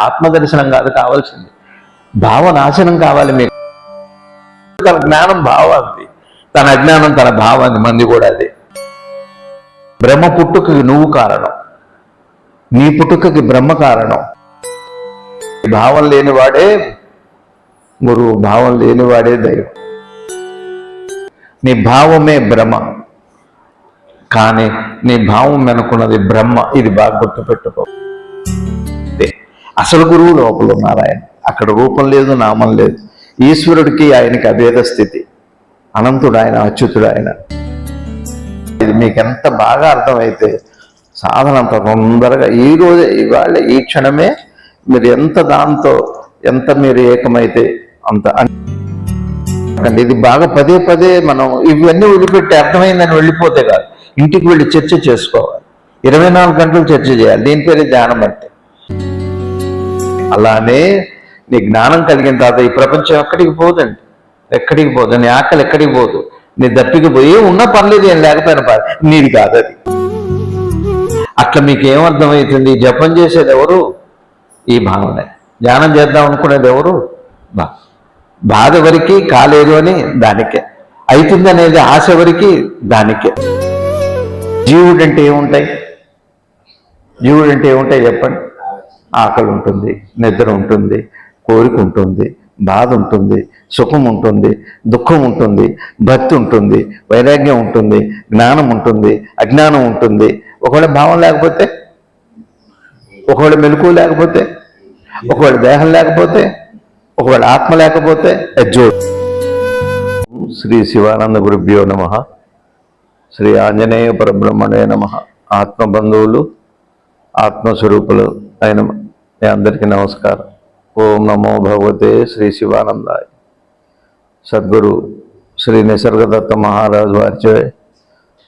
ఆత్మదర్శనం కాదు కావాల్సింది, భావనాశనం కావాలి మీకు. తన జ్ఞానం భావాన్ని, తన అజ్ఞానం తన భావాన్ని, మంది కూడా అదే. బ్రహ్మ పుట్టుకకి నువ్వు కారణం, నీ పుట్టుకకి బ్రహ్మ కారణం. భావం లేనివాడే గురువు, భావం లేనివాడే దైవం. నీ భావమే బ్రహ్మ, కానీ నీ భావం వెనుకున్నది బ్రహ్మ. ఇది బాగా గుర్తుపెట్టుకో. అసలు గురువు లోపల ఉన్నారు ఆయన. అక్కడ రూపం లేదు, నామం లేదు. ఈశ్వరుడికి ఆయనకి అభేద స్థితి. అనంతుడు ఆయన, అచ్యుతుడు ఆయన. ఇది మీకు ఎంత బాగా అర్థమైతే సాధన అంత తొందరగా ఈ రోజే, ఇవాళ ఈ క్షణమే మీరు ఎంత మీరు ఏకమైతే అంత. ఇది బాగా పదే పదే మనం ఇవన్నీ వదిలిపెట్టి అర్థమైందని వెళ్ళిపోతే కాదు, ఇంటికి వెళ్ళి చర్చ చేసుకోవాలి. 24 గంటలు చర్చ చేయాలి. దీని పేరే ధ్యానం అంటే. అలానే నీ జ్ఞానం కలిగిన తర్వాత ఈ ప్రపంచం ఎక్కడికి పోదండి, ఎక్కడికి పోదు. నీ ఆకలి ఎక్కడికి పోదు, నీ దప్పికి పోయి ఉన్న పర్లేదు, ఏం లేకపోయినా పర్లేదు, నీది కాదు అది. అట్లా మీకు ఏమర్థమవుతుంది? జపం చేసేది ఎవరు? ఈ భావనే. ధ్యానం చేద్దాం అనుకునేది ఎవరు? బాధ ఎవరికి? కాలేదు అని దానికే. అవుతుంది అనేది ఆశ ఎవరికి? దానికే. జీవుడంటే ఏముంటాయి? జీవుడంటే ఏముంటాయి చెప్పండి? ఆకలి ఉంటుంది, నిద్ర ఉంటుంది, కోరిక ఉంటుంది, బాధ ఉంటుంది, సుఖం ఉంటుంది, దుఃఖం ఉంటుంది, భక్తి ఉంటుంది, వైరాగ్యం ఉంటుంది, జ్ఞానం ఉంటుంది, అజ్ఞానం ఉంటుంది. ఒకవేళ భావం లేకపోతే, ఒకవేళ మెలకువ లేకపోతే, ఒకవేళ దేహం లేకపోతే, ఒకవేళ ఆత్మ లేకపోతే అజ్జో. శ్రీ శివానంద గురుభ్యో నమః. శ్రీ ఆంజనేయ పరబ్రహ్మణే నమః. ఆత్మబంధువులు, ఆత్మస్వరూపులు అయిన మీ అందరికీ నమస్కారం. ఓం నమో భగవతే శ్రీ శివానందాయ. సద్గురు శ్రీ నిసర్గదత్త మహారాజు వారిచే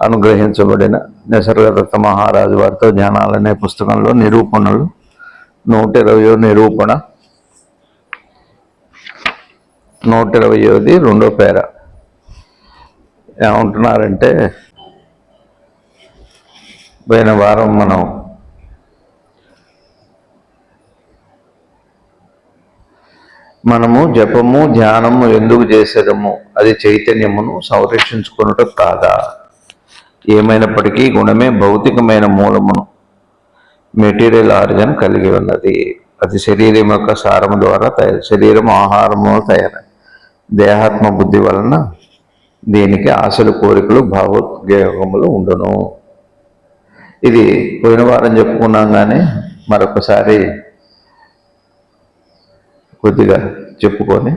అనుగ్రహించబడిన నిసర్గదత్త మహారాజు వారితో ధ్యానాలనే పుస్తకంలో నిరూపణలు 120వ నిరూపణ, 120ది 2వ పేర. ఏమంటున్నారంటే, పోయిన వారం మనము జపము ధ్యానము ఎందుకు చేసేదము? అది చైతన్యమును సంరక్షించుకున్నట్టు కాదా? ఏమైనప్పటికీ గుణమే భౌతికమైన మూలమును, మెటీరియల్ ఆరిజిన్ కలిగి ఉన్నది. అది శరీరం యొక్క సారము ద్వారా శరీరం ఆహారము తయారై దేహాత్మ బుద్ధి వలన దీనికి ఆశలు, కోరికలు, భావోద్వేగములు ఉండును. ఇది పోయిన వారం చెప్పుకున్నాం, కానీ మరొకసారి కొద్దిగా చెప్పుకొని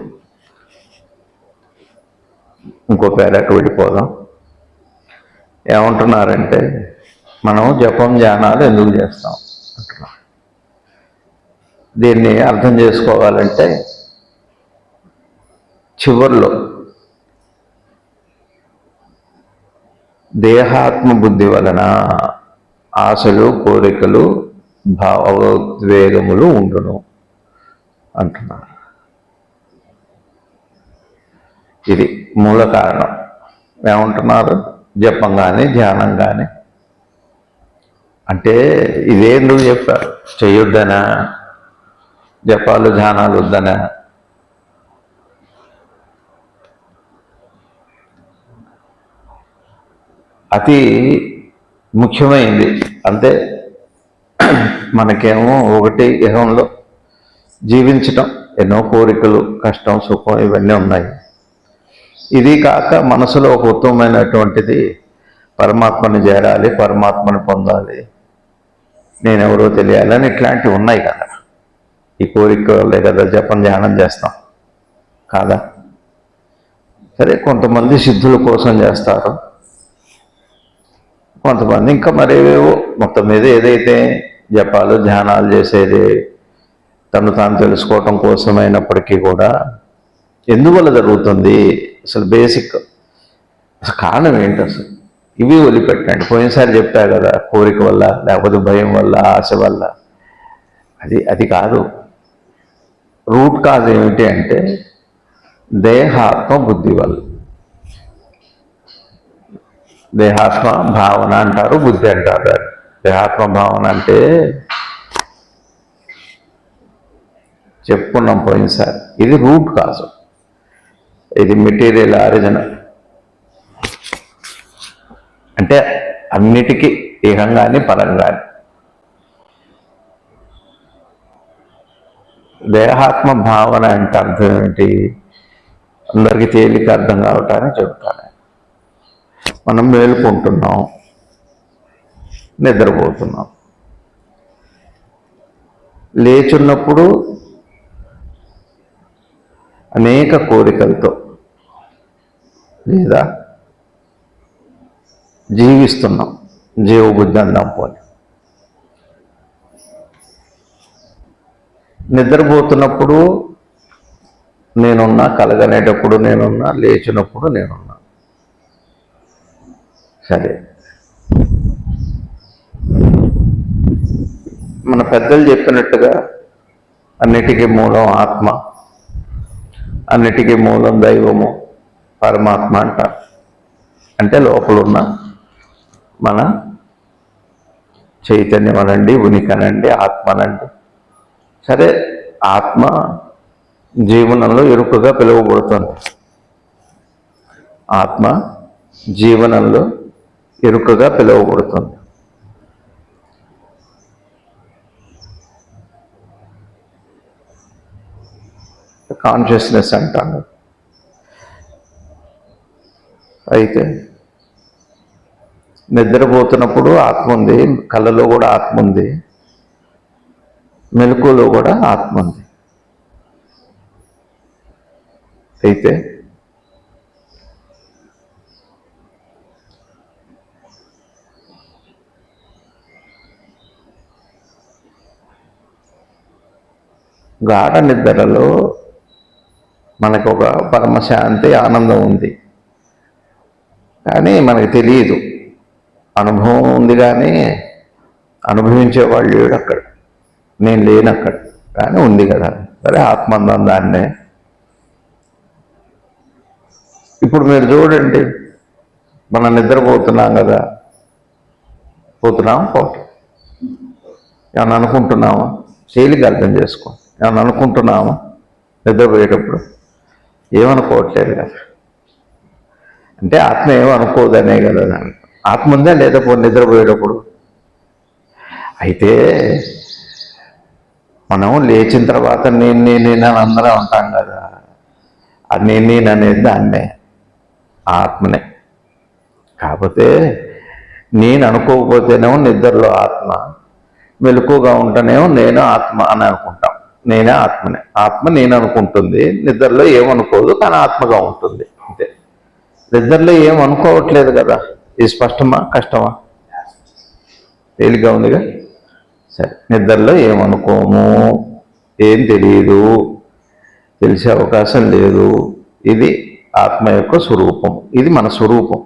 ఇంకో పేరాకు వెళ్ళిపోదాం. ఏమంటున్నారంటే, మనం జపం ధ్యానాలు ఎందుకు చేస్తాం అంటున్నాం. దీన్ని అర్థం చేసుకోవాలంటే, చివర్లో దేహాత్మ బుద్ధి వలన ఆశలు, కోరికలు, భావోద్వేగములు ఉండును అంటున్నారు. ఇది మూల కారణం. ఏమంటున్నారు? జపం కానీ ధ్యానం కానీ అంటే ఇదే ఎందుకు చెప్పారు? చేయొద్దనా? జపాలు ధ్యానాలు వద్దనా? అతి ముఖ్యమైంది. అంటే మనకేమో ఒకటి ఇహంలో జీవించటం, ఎన్నో కోరికలు, కష్టం, సుఖం ఇవన్నీ ఉన్నాయి. ఇది కాక మనసులో ఒక ఉత్తమమైనటువంటిది పరమాత్మని చేరాలి, పరమాత్మని పొందాలి, నేనెవరో తెలియాలని ఇట్లాంటివి ఉన్నాయి కదా. ఈ కోరికలే కదా జపం ధ్యానం చేస్తాం కాదా? సరే, కొంతమంది సిద్ధుల కోసం చేస్తారు, కొంతమంది ఇంకా మరేవేవో. మొత్తం మీద ఏదైతే జపాలు ధ్యానాలు చేసేది తను తాను తెలుసుకోవటం కోసమైనప్పటికీ కూడా ఎందువల్ల జరుగుతుంది? అసలు బేసిక్ అసలు కారణం ఏంటి? అసలు ఇవి వదిలిపెట్టండి. పోయినసారి చెప్పా కదా, కోరిక వల్ల, లేకపోతే భయం వల్ల, ఆశ వల్ల. అది కాదు. రూట్ కాజ్ ఏమిటి అంటే దేహాత్మ బుద్ధి వల్ల. దేహాత్మ భావన అంటారు, బుద్ధి అంటారు. దేహాత్మ భావన అంటే చెప్పుకున్నాం పోయినసారి. ఇది రూట్ కాజు, ఇది మెటీరియల్ ఆరిజినల్. అంటే అన్నిటికీ ఇహంగాని పరంగాని. దేహాత్మ భావన అంటే అర్థం ఏమిటి? అందరికీ తేలిక అర్థం కావటానికి చెబుతాను. మనం మేలుకుంటున్నాం, నిద్రపోతున్నాం. లేచున్నప్పుడు అనేక కోరికలతో లేదా జీవిస్తున్నాం, జీవబుద్ధి అందాం పోని. నిద్రపోతున్నప్పుడు నేనున్నా, కలగనేటప్పుడు నేనున్నా, లేచినప్పుడు నేనున్నా. సరే, మన పెద్దలు చెప్పినట్టుగా అన్నిటికీ మూలం ఆత్మ, అన్నిటికీ మూలం దైవము, పరమాత్మ అంటారు. అంటే లోపలున్న మన చైతన్యం అనండి, ఉనికనండి, ఆత్మనండి. సరే, ఆత్మ జీవనంలో ఇరుకుగా పిలువబడుతుంది. ఆత్మ జీవనంలో ఇరుకుగా పిలువబడుతుంది. కాన్షియస్నెస్ అంటాను. అయితే నిద్రపోతున్నప్పుడు ఆత్మ ఉంది, కళ్ళలో కూడా ఆత్మ ఉంది, మెలకువలో కూడా ఆత్మ ఉంది. అయితే గాఢ నిద్రలో మనకు ఒక పరమశాంతి, ఆనందం ఉంది, కానీ మనకు తెలియదు. అనుభవం ఉంది కానీ అనుభవించేవాళ్ళు లేడు అక్కడ, నేను లేను అక్కడ, కానీ ఉంది కదా. సరే, ఆత్మ అందం దాన్నే. ఇప్పుడు మీరు చూడండి, మనం నిద్రపోతున్నాం కదా, పోతున్నాం. ఏమన్నా అనుకుంటున్నామా? తేలిక అర్థం చేసుకో. ఏమన్నా అనుకుంటున్నామా? నిద్రపోయేటప్పుడు ఏమనుకోవట్లేదు కదా. అంటే ఆత్మ ఏమనుకోదనే కదా. ఆత్మ ఉందా లేదా నిద్రపోయేటప్పుడు? అయితే మనం లేచిన తర్వాత నేను అందరం ఉంటాం కదా. ఆ నేను అనేది దాన్నే, ఆత్మనే. కాకపోతే నేను అనుకోకపోతేనేమో నిద్రలో ఆత్మ, మెలకుగా ఉంటేనేమో నేను ఆత్మ అని అనుకుంటాం. నేనే ఆత్మనే. ఆత్మ నేను అనుకుంటుంది, నిద్రలో ఏమనుకోదు, కానీ ఆత్మగా ఉంటుంది. అంతే. నిద్రలో ఏం అనుకోవట్లేదు కదా. ఇది స్పష్టమా, కష్టమా? తేలిగ్గా ఉందిగా. సరే, నిద్రలో ఏమనుకోము, ఏం తెలియదు, తెలిసే అవకాశం లేదు. ఇది ఆత్మ యొక్క స్వరూపం, ఇది మన స్వరూపం.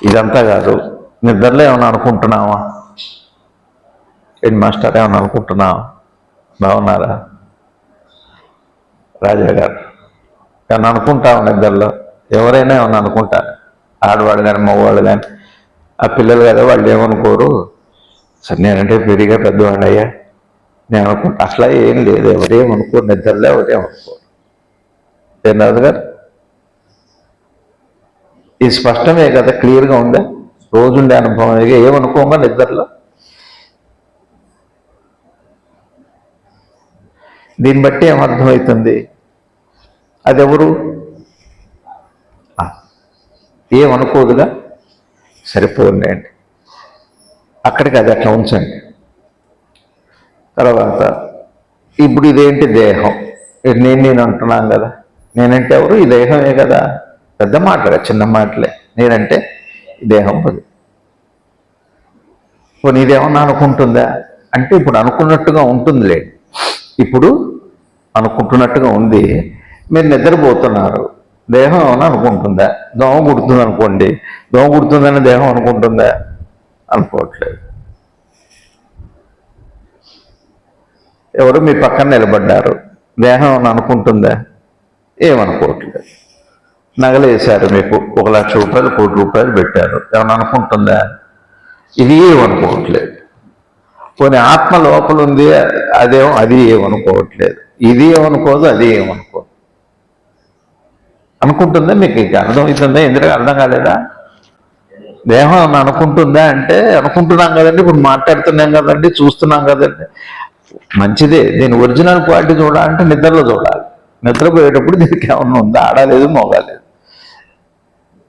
ఇదంతా కాదు. నిద్రలో ఏమైనా అనుకుంటున్నావా? హెడ్ మాస్టర్ ఏమైనా అనుకుంటున్నావా? బాగున్నారా రాజా గారు? ఏమన్నా అనుకుంటావా నిద్రలో? ఎవరైనా ఏమన్నా అనుకుంటారు, ఆడవాడు కానీ మగవాళ్ళు కానీ. ఆ పిల్లలు కదా, వాళ్ళు ఏమనుకోరు. సరే, నేనంటే పెరిగా పెద్దవాడు అయ్యా, నేను అనుకుంటా. అట్లా ఏం లేదు, ఎవరేమనుకోరు నిద్రలో, ఎవరేమనుకోరు. ఏం రాజు గారు, ఇది స్పష్టమే కదా, క్లియర్గా ఉందా? రోజుండే అనుభవం ఏమనుకోగా నిద్రలో. దీన్ని బట్టి ఏమర్థమవుతుంది? అదెవరు? ఏమనుకోదుగా. సరిపోలేండి, అక్కడికి అది అట్లా ఉంచండి. తర్వాత ఇప్పుడు ఇదేంటి? దేహం. నేను అంటున్నాను కదా. నేనంటే ఎవరు? ఈ దేహమే కదా. పెద్ద మాటలే, చిన్న మాటలే. నేనంటే ఈ దేహం అది. పోనీ ఇదేమన్నా అనుకుంటుందా అంటే, ఇప్పుడు అనుకున్నట్టుగా ఉంటుందిలే. ఇప్పుడు అనుకుంటున్నట్టుగా ఉంది. మీరు నిద్రపోతున్నారు, దేహం ఏమన్నా అనుకుంటుందా? దోమ కుడుతుంది అనుకోండి, దోమ కుడుతుందని దేహం అనుకుంటుందా? అనుకోవట్లేదు. ఎవరు మీ పక్కన నిలబడ్డారు, దేహం ఏమన్నా అనుకుంటుందా? ఏమనుకోవట్లేదు. నగలు వేశారు, మీకు 1,00,000 రూపాయలు, 1,00,00,000 రూపాయలు పెట్టారు, ఏమన్నా అనుకుంటుందా? ఇది ఏమనుకోవట్లేదు. పోనీ ఆత్మ లోపల ఉంది, అది ఏమనుకోవట్లేదు, ఇది ఏమనుకోదు, అది ఏమనుకోదు. అనుకుంటుందా? మీకు ఇక అర్థమవుతుందా? ఎందుకు అర్థం కాలేదా? దేహం అనుకుంటుందా అంటే అనుకుంటున్నాం కదండి, ఇప్పుడు మాట్లాడుతున్నాం కదండి, చూస్తున్నాం కదండి, మంచిదే. దీని ఒరిజినల్ క్వాలిటీ చూడాలంటే నిద్రలో చూడాలి. నిద్రపోయేటప్పుడు దీనికి ఏమన్నా ఉందా? ఆడలేదు, మోగాలేదు,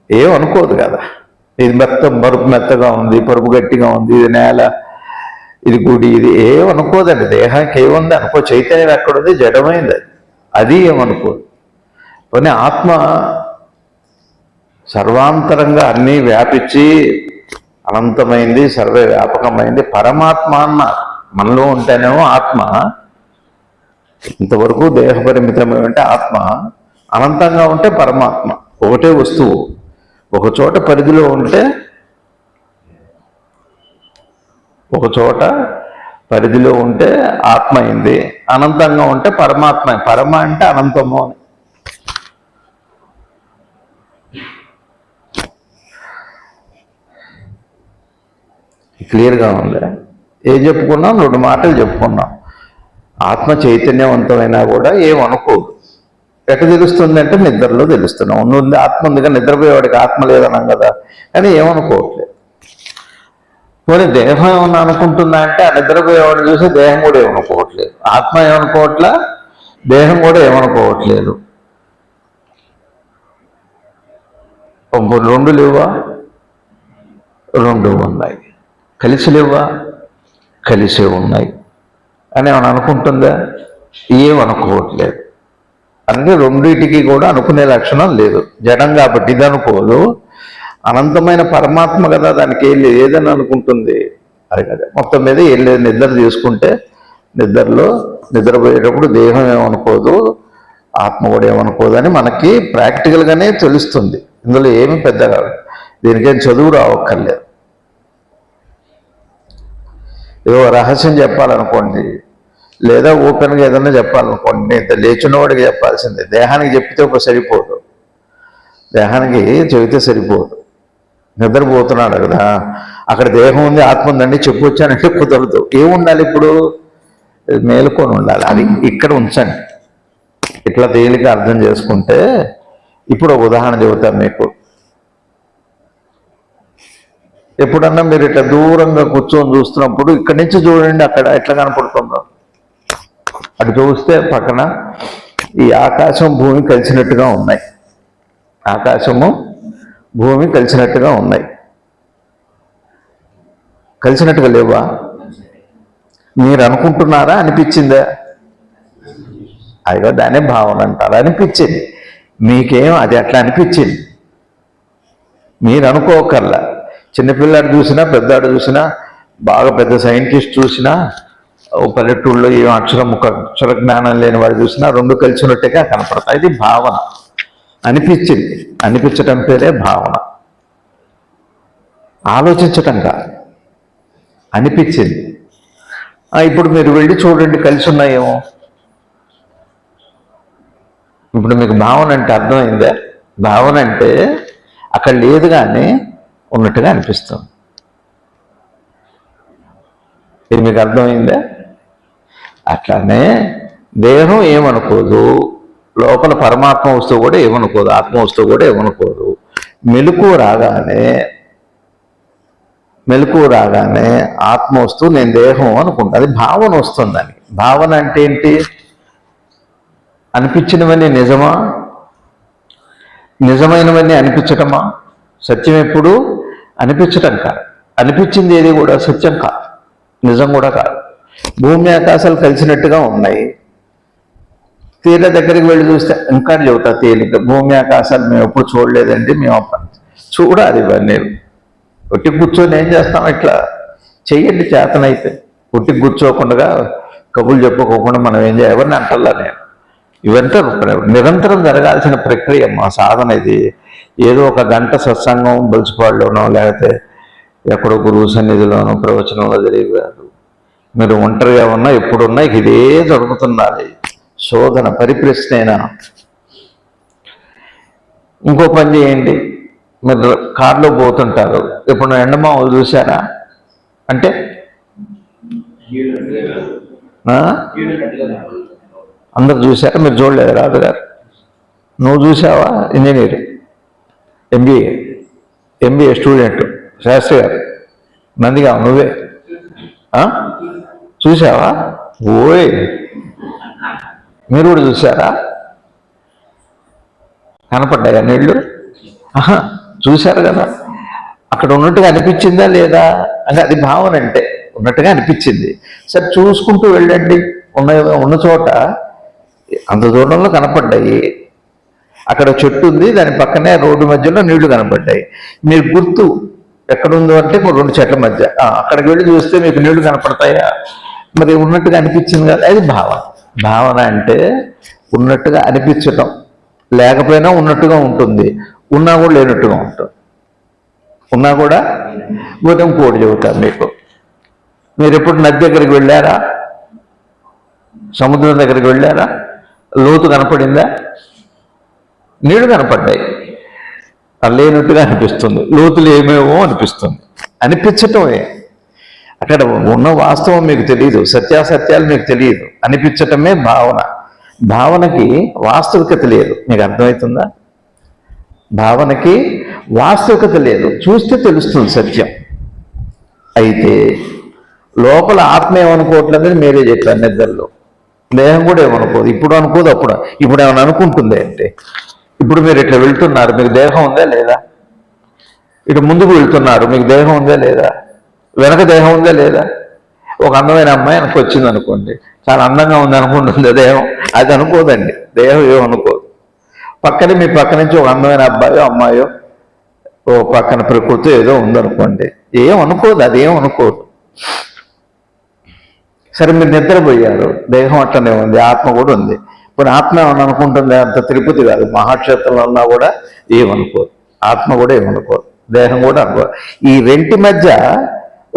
ఏమనుకోదు కదా. ఇది పరుపు మెత్తగా ఉంది, పరుపు గట్టిగా ఉంది, ఇది నేల, ఇది గుడి, ఇది ఏమనుకోదండి. దేహానికి ఏముంది అనుకో, చైతన్యం ఎక్కడుంది? జడమైంది, అది ఏమనుకోదు. కానీ ఆత్మ సర్వాంతరంగా అన్నీ వ్యాపించి అనంతమైంది, సర్వవ్యాపకమైంది పరమాత్మ అన్నారు. మనలో ఉంటేనేమో ఆత్మ, ఇంతవరకు దేహ పరిమితమైంటే ఆత్మ, అనంతంగా ఉంటే పరమాత్మ. ఒకటే వస్తువు ఒక చోట పరిధిలో ఉంటే, ఒక చోట పరిధిలో ఉంటే ఆత్మ అయింది, అనంతంగా ఉంటే పరమాత్మ. పరమ అంటే అనంతము అని. క్లియర్గా ఉంది. ఏం చెప్పుకున్నాం? 2 మాటలు చెప్పుకున్నాం. ఆత్మ చైతన్యవంతమైనా కూడా ఏమనుకోదు. ఎక్కడ తెలుస్తుంది అంటే నిద్రలో తెలుస్తున్నాం. ఉంది ఆత్మ ఉందిగా, నిద్రపోయేవాడికి ఆత్మ లేదన్నాం కదా, కానీ ఏమనుకోవట్లేదు. పోనీ దేహం ఏమన్నా అనుకుంటుందా అంటే ఆ నిద్రపోయేవాడు చూసి దేహం కూడా ఏమనుకోవట్లేదు, ఆత్మ ఏమనుకోవట్లా, దేహం కూడా ఏమనుకోవట్లేదు. 2 లేవా? 2 ఉన్నాయి. కలిసి లేవా? కలిసే ఉన్నాయి అని ఏమైనా అనుకుంటుందా? ఏమనుకోవట్లేదు. అంటే రెండింటికి కూడా అనుకునే లక్షణం లేదు. జడం కాబట్టి ఇది అనుకోదు. అనంతమైన పరమాత్మ కదా, దానికి ఏం లేదు, ఏదని అనుకుంటుంది. అది కదా మొత్తం మీద ఏం లేదు. నిద్ర తీసుకుంటే నిద్రపోయేటప్పుడు దేహం ఏమనుకోదు, ఆత్మ కూడా ఏమనుకోదు అని మనకి ప్రాక్టికల్గానే తెలుస్తుంది. ఇందులో ఏమి పెద్దగా దీనికేం చదువు రావక్కర్లేదు. ఏదో రహస్యం చెప్పాలనుకోండి, లేదా ఓపెన్గా ఏదన్నా చెప్పాలనుకోండి, ఇంత లేచినవాడికి చెప్పాల్సిందే. దేహానికి చెప్తే ఒక సరిపోదు, దేహానికి చెబితే సరిపోదు. నిద్రపోతున్నాడు కదా, అక్కడ దేహం ఉంది, ఆత్మ ఉందండి చెప్పొచ్చానంటే కుదరదు. ఏముండాలి ఇప్పుడు? మేలుకొని ఉండాలి. అది ఇక్కడ ఉంచండి. ఇట్లా తేలిక అర్థం చేసుకుంటే, ఇప్పుడు ఒక ఉదాహరణ చెబుతాను మీకు. ఎప్పుడన్నా మీరు ఇట్లా దూరంగా కూర్చొని చూస్తున్నప్పుడు ఇక్కడి నుంచి చూడండి, అక్కడ ఎట్లా కనపడుతుందో. అటు చూస్తే పక్కన ఈ ఆకాశం భూమి కలిసినట్టుగా ఉన్నాయి. ఆకాశము భూమి కలిసినట్టుగా ఉన్నాయి. కలిసినట్టుగా లేవా? మీరు అనుకుంటున్నారా? అనిపించిందా? అదిగో దానే భావన అంటారు. అనిపించింది మీకేం, అది అట్లా అనిపించింది. మీరు అనుకోకర్లా. చిన్నపిల్లాడు చూసినా, పెద్దాడు చూసినా, బాగా పెద్ద సైంటిస్ట్ చూసినా, పల్లెటూళ్ళలో ఏం అక్షర జ్ఞానం లేని వాడు చూసినా 2 కలిసినట్టుగా కనపడతాయి. ఇది భావన. అనిపించింది. అనిపించటం పేరే భావన. ఆలోచించటం కాదు, అనిపించింది. ఇప్పుడు మీరు వెళ్ళి చూడండి, కలిసి ఉన్నాయేమో. ఇప్పుడు మీకు భావన అంటే అర్థమైందా? భావన అంటే అక్కడ లేదు కానీ ఉన్నట్టుగా అనిపిస్తుంది. ఇది మీకు అర్థమైందా? అట్లానే దేహం ఏమనుకోదు, లోపల పరమాత్మ వస్తువు కూడా ఏమనుకోదు, ఆత్మ వస్తువు కూడా ఏమనుకోదు. మెలకువ రాగానే ఆత్మ వస్తువు నేను దేహం అనుకుంటా. అది భావన వస్తుందని. భావన అంటే ఏంటి? అనిపించినవన్నీ నిజమా? నిజమైనవన్నీ అనిపించటమా? సత్యం ఎప్పుడు అనిపించటం కాదు. అనిపించింది ఏది కూడా సత్యం కాదు, నిజం కూడా కాదు. భూమి ఆకాశాలు కలిసినట్టుగా ఉన్నాయి. తీర దగ్గరికి వెళ్ళి చూస్తే ఇంకా చెబుతా తేలిక. భూమి ఆకాశాలు మేము ఎప్పుడు చూడలేదండి, మేము చూడాలి. ఇవన్నీ ఒట్టి కూర్చొని ఏం చేస్తాం? ఇట్లా చెయ్యండి చేతనైతే. ఒట్టి కూర్చోకుండా కబుర్లు చెప్పుకోకుండా మనం ఏం చేయాలి? ఎవరిని అంటల్లా నేను. ఇవంతా నిరంతరం జరగాల్సిన ప్రక్రియ. మా సాధన ఇది. ఏదో ఒక గంట సత్సంగం బలిసిపాడులోనో లేకపోతే ఎక్కడో గురువు సన్నిధిలోనో ప్రవచనంలో జరిగారు. మీరు ఒంటరిగా ఉన్నా ఎప్పుడున్నా ఇదే జరుగుతున్నది. శోధన పరిప్రశ్నైనా. ఇంకో పని చేయండి. మీరు కారులో పోతుంటారు, ఇప్పుడు ఎండమావులు చూసారా? అంటే అందరు చూశాక మీరు చూడలేదు రాజు గారు? నువ్వు చూసావా? ఇంజనీర్, ఎంబీఏ స్టూడెంట్ శాస్త్రి గారు, నందిగా నువ్వే చూసావా? ఓయ్, మీరు కూడా చూసారా? కనపడ్డాయా నీళ్ళు? చూశారు కదా. అక్కడ ఉన్నట్టుగా అనిపించిందా లేదా అంటే అది భావన, అంటే ఉన్నట్టుగా అనిపించింది. సరే చూసుకుంటూ వెళ్ళండి. ఉన్న చోట అంత దూరంలో కనపడ్డాయి. అక్కడ చెట్టు ఉంది, దాని పక్కనే రోడ్డు మధ్యలో నీళ్లు కనపడ్డాయి. మీరు గుర్తు ఎక్కడుందో అంటే 2 చెట్ల మధ్య, అక్కడికి వెళ్ళి చూస్తే మీకు నీళ్లు కనపడతాయా? మరి ఉన్నట్టుగా అనిపించింది కదా, అది భావన. భావన అంటే ఉన్నట్టుగా అనిపించటం, లేకపోయినా ఉన్నట్టుగా ఉంటుంది, ఉన్నా కూడా లేనట్టుగా ఉంటుంది. ఉన్నా కూడా భూతం కోడి చెబుతారు మీకు. మీరు ఎప్పుడు నది దగ్గరికి వెళ్ళారా? సముద్రం దగ్గరికి వెళ్ళారా? లోతు కనపడిందా? నీళ్లు కనపడ్డాయి, లేనట్టుగా అనిపిస్తుంది. లోతులు ఏమేమో అనిపిస్తుంది. అనిపించటమే, అక్కడ ఉన్న వాస్తవం మీకు తెలియదు, సత్యాసత్యాలు మీకు తెలియదు. అనిపించటమే భావన. భావనకి వాస్తవికత లేదు. మీకు అర్థమవుతుందా? భావనకి వాస్తవికత లేదు. చూస్తే తెలుస్తుంది సత్యం. అయితే లోపల ఆత్మ ఏమనుకోవట్లేదని మీరే చెప్పారు నిద్రలో. దేహం కూడా ఏమనుకోదు. ఇప్పుడు అనుకోదు, ఇప్పుడు ఏమైనా అనుకుంటుంది అంటే. ఇప్పుడు మీరు ఇట్లా వెళ్తున్నారు, మీకు దేహం ఉందా లేదా? ఇటు ముందుకు వెళ్తున్నారు, మీకు దేహం ఉందా లేదా? వెనక దేహం ఉందా లేదా? ఒక అందమైన అమ్మాయి వెనక్కి వచ్చింది అనుకోండి, చాలా అందంగా ఉంది అనుకుంటుంది దేహం. అది అనుకోదండి, దేహం ఏమనుకోదు. పక్కనే మీ పక్క నుంచి ఒక అందమైన అబ్బాయో అమ్మాయో, ఓ పక్కన ప్రకృతి ఏదో ఉందనుకోండి, ఏమనుకోదు, అదేం అనుకోదు. సరే మీరు నిద్రపోయారు, దేహం అట్లనే ఉంది, ఆత్మ కూడా ఉంది. ఇప్పుడు ఆత్మ ఏమని అనుకుంటుంది? అంత తిరుపతి కాదు, మహాక్షేత్రంలో ఉన్నా కూడా ఏమనుకోదు. ఆత్మ కూడా ఏమనుకోదు, దేహం కూడా అనుకోదు. ఈ రెంటి మధ్య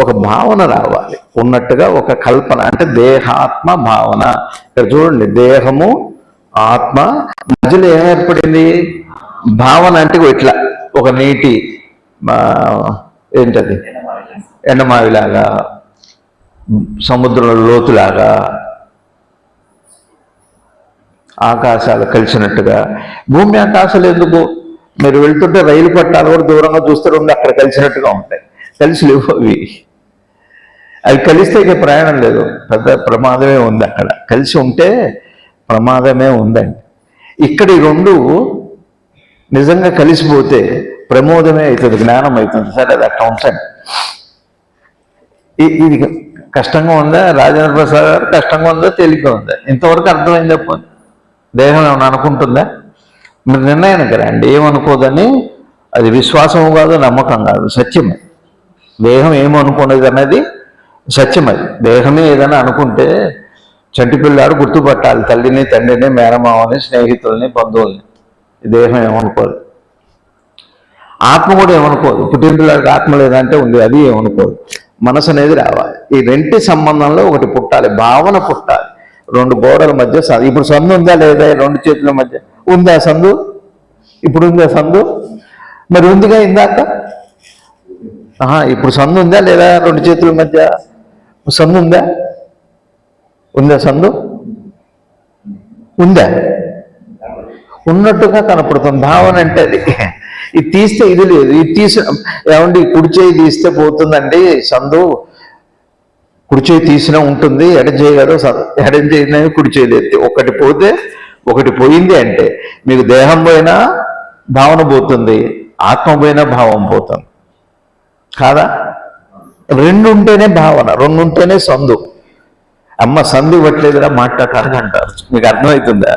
ఒక భావన రావాలి, ఉన్నట్టుగా ఒక కల్పన. అంటే దేహాత్మ భావన. ఇక్కడ చూడండి, దేహము ఆత్మ మధ్యలో ఏం ఏర్పడింది? భావన. అంటే ఇట్లా ఒక నీటి ఏంటది, ఎండమావిలాగా, సముద్రంలో లోతులాగా, ఆకాశాలు కలిసినట్టుగా. భూమి ఆకాశాలు ఎందుకు? మీరు వెళ్తుంటే రైలు పట్టాలు కూడా దూరంగా చూస్తే రెండు అక్కడ కలిసినట్టుగా ఉంటాయి. కలిసి లేవు అవి కలిస్తే ఇక ప్రయాణం లేదు, పెద్ద ప్రమాదమే ఉంది. అక్కడ కలిసి ఉంటే ప్రమాదమే ఉందండి. ఇక్కడ ఈ రెండు నిజంగా కలిసిపోతే ప్రమోదమే అవుతుంది, జ్ఞానం అవుతుంది. సరే, అది అట్లా ఉంచండి. ఇది కష్టంగా ఉందా? రాజేంద్ర ప్రసాద్ గారు కష్టంగా ఉందా, తేలిగ్గా ఉందా? ఇంతవరకు అర్థమైంది చెప్పండి. దేహం ఏమైనా అనుకుంటుందా? మీరు నిర్ణయానికి రండి. ఏమనుకోదని. అది విశ్వాసము కాదు, నమ్మకం కాదు, సత్యమే. దేహం ఏమనుకున్నది అన్నది సత్యమది. దేహమే ఏదైనా అనుకుంటే చంటి పిల్లాడు గుర్తుపట్టాలి తల్లిని, తండ్రిని, మేనమావని, స్నేహితుల్ని, బంధువుల్ని. దేహం ఏమనుకోదు. ఆత్మ కూడా ఏమనుకోదు. పుట్టిన పిల్లాడికి ఆత్మ లేదంటే ఉంది, అది ఏమనుకోదు. మనసు అనేది రావాలి. ఈ రెంటి సంబంధంలో ఒకటి పుట్టాలి, భావన పుట్టాలి. రెండు గోడల మధ్య ఇప్పుడు సందు ఉందా లేదా? రెండు చేతుల మధ్య ఉందా సందు? ఇప్పుడు ఉందా సందు? మరి ఉందిగా ఇందాక. ఇప్పుడు సందు ఉందా లేదా? రెండు చేతుల మధ్య సందు ఉందా? ఉందా సందు? ఉందా? ఉన్నట్టుగా కనపడుతుంది. భావన అంటే అది. ఇది తీస్తే ఇది లేదు, ఇది తీసి ఏమండి కుడి చేయి తీస్తే పోతుందండి సందు, కుడి చేయి తీసినా ఉంటుంది, ఎడం చేయగలరు, ఎడం చేయినా కుడి చేయలేదు. ఒకటి పోతే ఒకటి పోయింది అంటే మీకు దేహం పోయినా భావన పోతుంది, ఆత్మ పోయినా భావం పోతుంది కాదా? రెండు ఉంటేనే భావన, రెండు ఉంటేనే సందు. అమ్మ సందు ఇవ్వట్లేదురా మాట్లాడటానికి అంటారు. మీకు అర్థమవుతుందా?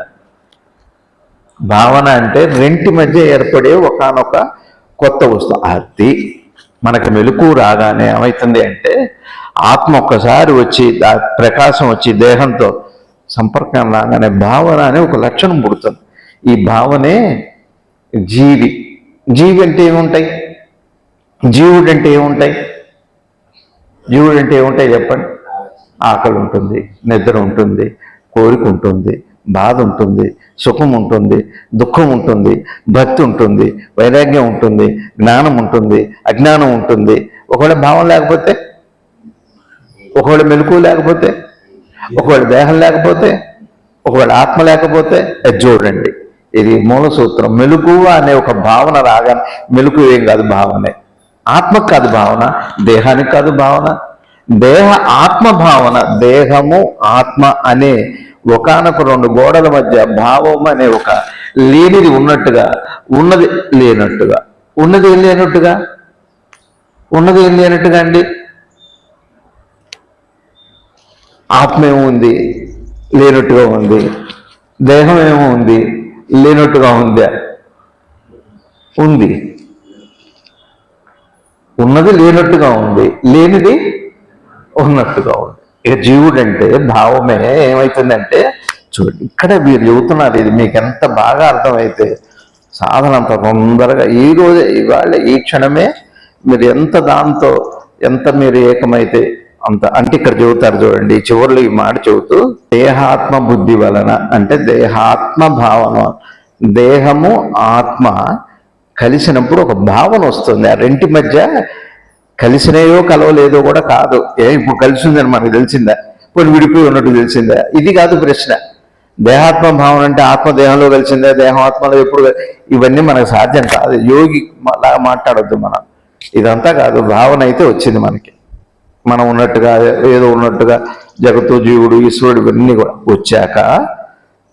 భావన అంటే రెంటి మధ్య ఏర్పడే ఒకానొక కొత్త వస్తువు. అది మనకు మెలకు రాగానే ఏమవుతుంది అంటే ఆత్మ ఒక్కసారి వచ్చి ప్రకాశం వచ్చి దేహంతో సంపర్కం రాగానే భావన అనే ఒక లక్షణం పుడుతుంది. ఈ భావనే జీవి. జీవి అంటే ఏముంటాయి? జీవుడు అంటే ఏముంటాయి? జీవుడు అంటే ఏముంటాయి చెప్పండి? ఆకలి ఉంటుంది, నిద్ర ఉంటుంది, కోరిక ఉంటుంది, బాధ ఉంటుంది, సుఖం ఉంటుంది, దుఃఖం ఉంటుంది, భక్తి ఉంటుంది, వైరాగ్యం ఉంటుంది, జ్ఞానం ఉంటుంది, అజ్ఞానం ఉంటుంది. ఒకవేళ భావం లేకపోతే, ఒకవేళ మెలకువ లేకపోతే ఒకవేళ దేహం లేకపోతే, ఒకవేళ ఆత్మ లేకపోతే అది చూడండి. ఇది మూల సూత్రం. మెలకువ అనే ఒక భావన రాగా, మెలకువ ఏం కాదు భావనే, ఆత్మకు కాదు భావన, దేహానికి కాదు భావన, దేహ ఆత్మ భావన. దేహము ఆత్మ అనే ఒకానొక రెండు గోడల మధ్య భావం అనే ఒక లేనిది ఉన్నట్టుగా, ఉన్నది లేనట్టుగా, ఉన్నది ఏం లేనట్టుగా, ఉన్నది ఏం లేనట్టుగా అండి. ఆత్మ ఏమో ఉంది, లేనట్టుగా ఉంది. దేహం ఏమో ఉంది, లేనట్టుగా ఉందా? ఉంది. ఉన్నది లేనట్టుగా ఉంది, లేనిది ఉన్నట్టుగా ఉంది. ఇక జీవుడు అంటే భావమే ఏమవుతుందంటే, చూడండి ఇక్కడ మీరు చెబుతున్నారు, ఇది మీకు ఎంత బాగా అర్థమైతే సాధన అంత తొందరగా ఈ రోజే, ఇవాళ ఈ క్షణమే మీరు ఎంత దాంతో ఎంత మీరు ఏకమైతే అంత. అంటే ఇక్కడ చెబుతారు చూడండి, చివరిలో ఈ మాట చెబుతూ, దేహాత్మ బుద్ధి వలన అంటే దేహాత్మ భావన, దేహము ఆత్మ కలిసినప్పుడు ఒక భావన వస్తుంది. ఆ రెంటి మధ్య కలిసినాయో కలవలేదో కూడా కాదు. ఇప్పుడు కలిసిందని మనకు తెలిసిందా, ఇప్పుడు విడిపోయి ఉన్నట్టు తెలిసిందా? ఇది కాదు ప్రశ్న. దేహాత్మ భావన అంటే ఆత్మ దేహంలో కలిసిందా, దేహం ఆత్మలో ఎప్పుడు, ఇవన్నీ మనకు సాధ్యం కాదు. యోగి లాగా మాట్లాడొద్దు మనం. ఇదంతా కాదు, భావన అయితే వచ్చింది మనకి. మనం ఉన్నట్టుగా, ఏదో ఉన్నట్టుగా జగత్తు, జీవుడు, ఈశ్వరుడు ఇవన్నీ కూడా వచ్చాక,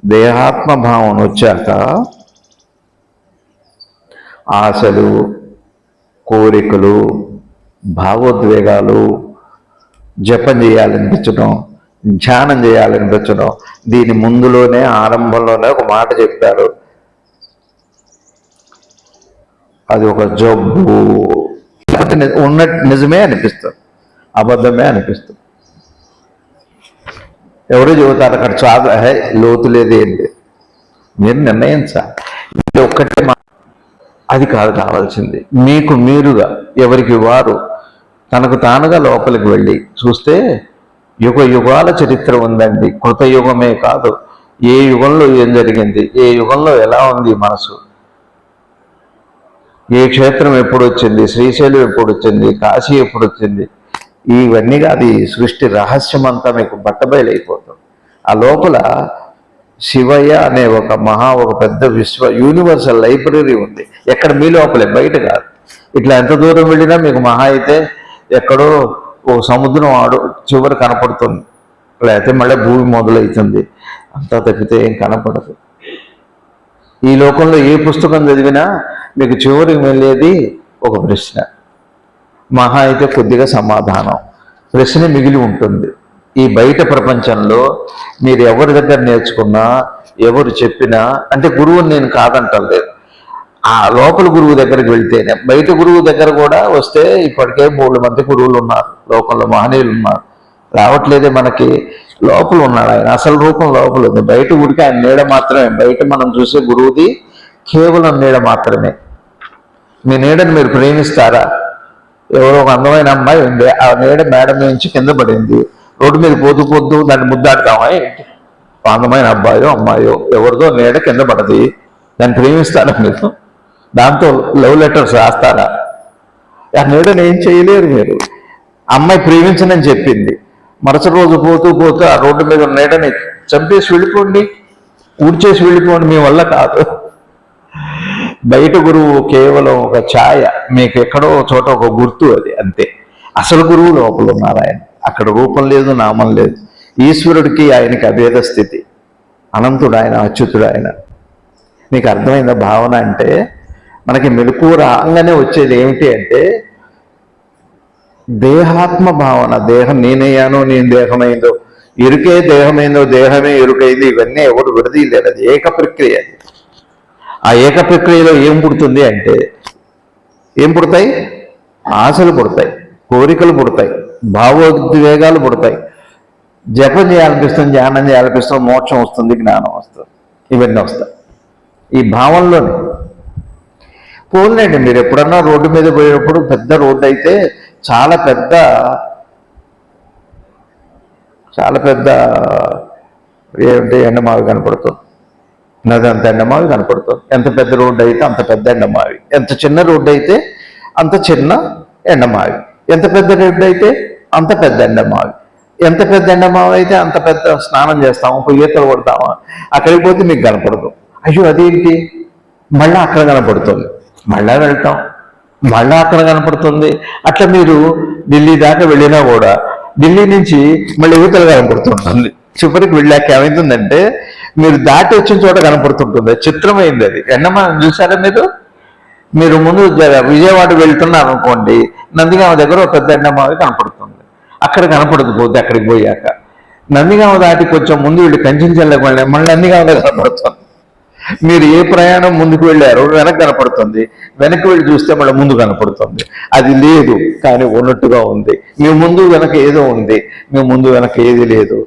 దేహాత్మ భావన వచ్చాక ఆశలు, కోరికలు, భావోద్వేగాలు, జపం చేయాలనిపించడం, ధ్యానం చేయాలనిపించడం. దీని ముందులోనే ఆరంభంలోనే ఒక మాట చెప్పారు, అది ఒక జబ్బు. ఉన్నట్టు నిజమే అనిపిస్తుంది, అబద్ధమే అనిపిస్తుంది. ఎవరు చెబుతారు అక్కడ చాలా లోతు లేదేంటి, మీరు నిర్ణయించాలి. ఒక్కటే అది కాదు కావాల్సింది. మీకు మీరుగా, ఎవరికి వారు తనకు తానుగా లోపలికి వెళ్ళి చూస్తే యుగ యుగాల చరిత్ర ఉందండి. కృతయుగమే కాదు, ఏ యుగంలో ఏం జరిగింది, ఏ యుగంలో ఎలా ఉంది మనసు, ఏ క్షేత్రం ఎప్పుడు వచ్చింది, శ్రీశైలం ఎప్పుడు వచ్చింది, కాశీ ఎప్పుడు వచ్చింది, ఇవన్నీ కాదు. ఈ సృష్టి రహస్యం అంతా మీకు బట్టబయలైపోతుంది. ఆ లోపల శివయ్య అనే ఒక పెద్ద యూనివర్సల్ లైబ్రరీ ఉంది. ఎక్కడ మీ లోపలే, బయట కాదు. ఇట్లా ఎంత దూరం వెళ్ళినా మీకు మహా అయితే ఎక్కడో ఓ సముద్రం చివరి కనపడుతుంది, లేకపోతే మళ్ళీ భూమి మొదలవుతుంది. అంతా తప్పితే ఏం కనపడదు. ఈ లోకంలో ఏ పుస్తకం చదివినా మీకు చివరికి వెళ్ళేది ఒక ప్రశ్న, మహా అయితే కొద్దిగా సమాధానం, ప్రశ్న మిగిలి ఉంటుంది. ఈ బయట ప్రపంచంలో మీరు ఎవరి దగ్గర నేర్చుకున్నా, ఎవరు చెప్పినా, అంటే గురువుని నేను కాదంటలేదు, ఆ లోపల గురువు దగ్గరికి వెళ్తేనే. బయట గురువు దగ్గర కూడా వస్తే ఇప్పటికే 3 మంది గురువులు ఉన్నారు లోకంలో, మహనీయులు ఉన్నారు. రావట్లేదే మనకి. లోపల ఉన్నాడు ఆయన, అసలు రూపం లోపల ఉంది. బయట ఊరికి ఆయన నీడ మాత్రమే. బయట మనం చూసే గురువుది కేవలం నీడ మాత్రమే. మీ నీడని మీరు ప్రేమిస్తారా? ఎవరో ఒక అందమైన అమ్మాయి ఉంది, ఆ నీడ మేడ నుంచి కింద పడింది, రోడ్డు మీద పోతూ దాన్ని ముద్దాడతామా ఏంటి? అందమైన అబ్బాయో అమ్మాయో ఎవరిదో నీడ కింద పడది, దాన్ని ప్రేమిస్తారా మీరు? దాంతో లవ్ లెటర్స్ రాస్తారా? ఆ నీడని ఏం చేయలేరు మీరు. అమ్మాయి ప్రేమించనని చెప్పింది, మరుసటి రోజు పోతూ ఆ రోడ్డు మీద నీడని చంపేసి వెళ్ళిపోండి, ఊడ్చేసి వెళ్ళిపోండి, మీ వల్ల కాదు. బయట గురువు కేవలం ఒక ఛాయ, మీకు ఎక్కడో చోట ఒక గుర్తు, అది అంతే. అసలు గురువు లోపల ఉన్నారు ఆయన. అక్కడ రూపం లేదు, నామం లేదు. ఈశ్వరుడికి ఆయనకి అభేద స్థితి. అనంతుడు ఆయన, అచ్యుతుడు ఆయన. మీకు అర్థమైందా భావన అంటే? మనకి మెలకువ రాగానే వచ్చేది ఏమిటి అంటే దేహాత్మ భావన. దేహం నేనయ్యానో, నేను దేహమైందో, ఎరుకే దేహమైందో, దేహమే ఎరుకైంది, ఇవన్నీ ఎవరు విడదీయలేరు. అది ఏక ప్రక్రియ. ఆ ఏక ప్రక్రియలో ఏం పుడుతుంది అంటే, ఏం పుడతాయి? ఆశలు పుడతాయి, కోరికలు పుడతాయి, భావోద్వేగాలు పుడతాయి, జపం చేయాలనిపిస్తుంది, ధ్యానం చేయాలనిపిస్తుంది, మోక్షం వస్తుంది, జ్ఞానం వస్తుంది, ఇవన్నీ వస్తాయి ఈ భావంలోనే. పోలేండి, మీరు ఎప్పుడన్నా రోడ్డు మీద పోయేటప్పుడు, పెద్ద రోడ్డు అయితే చాలా పెద్ద ఏమిటి ఎండమావి కనపడుతుంది, నది అంత ఎండమావి కనపడుతుంది. ఎంత పెద్ద రోడ్డు అయితే అంత పెద్ద ఎండమావి, ఎంత చిన్న రోడ్డు అయితే అంత చిన్న ఎండమావి, ఎంత పెద్ద రోడ్డు అయితే అంత పెద్ద ఎండమావి. ఎంత పెద్ద ఎండమావ అయితే అంత పెద్ద స్నానం చేస్తాము, ఈతలు కొడతామా, అక్కడికి పోతే మీకు కనపడదు. అయ్యో అదేంటి, మళ్ళీ అక్కడ కనపడుతుంది, మళ్ళా వెళ్తాం, మళ్ళా అక్కడ కనపడుతుంది. అట్లా మీరు ఢిల్లీ దాకా వెళ్ళినా కూడా ఢిల్లీ నుంచి మళ్ళీ యువతలు కనపడుతుంటుంది. చివరికి వెళ్ళాక ఏమైందంటే మీరు దాటి వచ్చిన చోట కనపడుతుంటుంది. చిత్రమైంది అది. ఎండమావ చూసారా మీరు? మీరు ముందు విజయవాడ వెళ్తున్నారు అనుకోండి, నందిగామ దగ్గర ఒక పెద్ద ఎండమావి కనపడుతుంది. అక్కడ కనపడదు పోతే అక్కడికి పోయాక. నందిగామ దాటి కొంచెం ముందు వెళ్ళి కంచెంచెల్లకు వెళ్ళి మళ్ళీ నందిగామలో కనపడుతుంది. మీరు ఏ ప్రయాణం ముందుకు వెళ్ళారో వెనక్కి కనపడుతుంది, వెనక్కి వెళ్ళి చూస్తే మళ్ళీ ముందు కనపడుతుంది. అది లేదు కానీ ఉన్నట్టుగా ఉంది. మీ ముందు వెనక ఏదో ఉంది, మీ ముందు వెనక ఏది లేదు,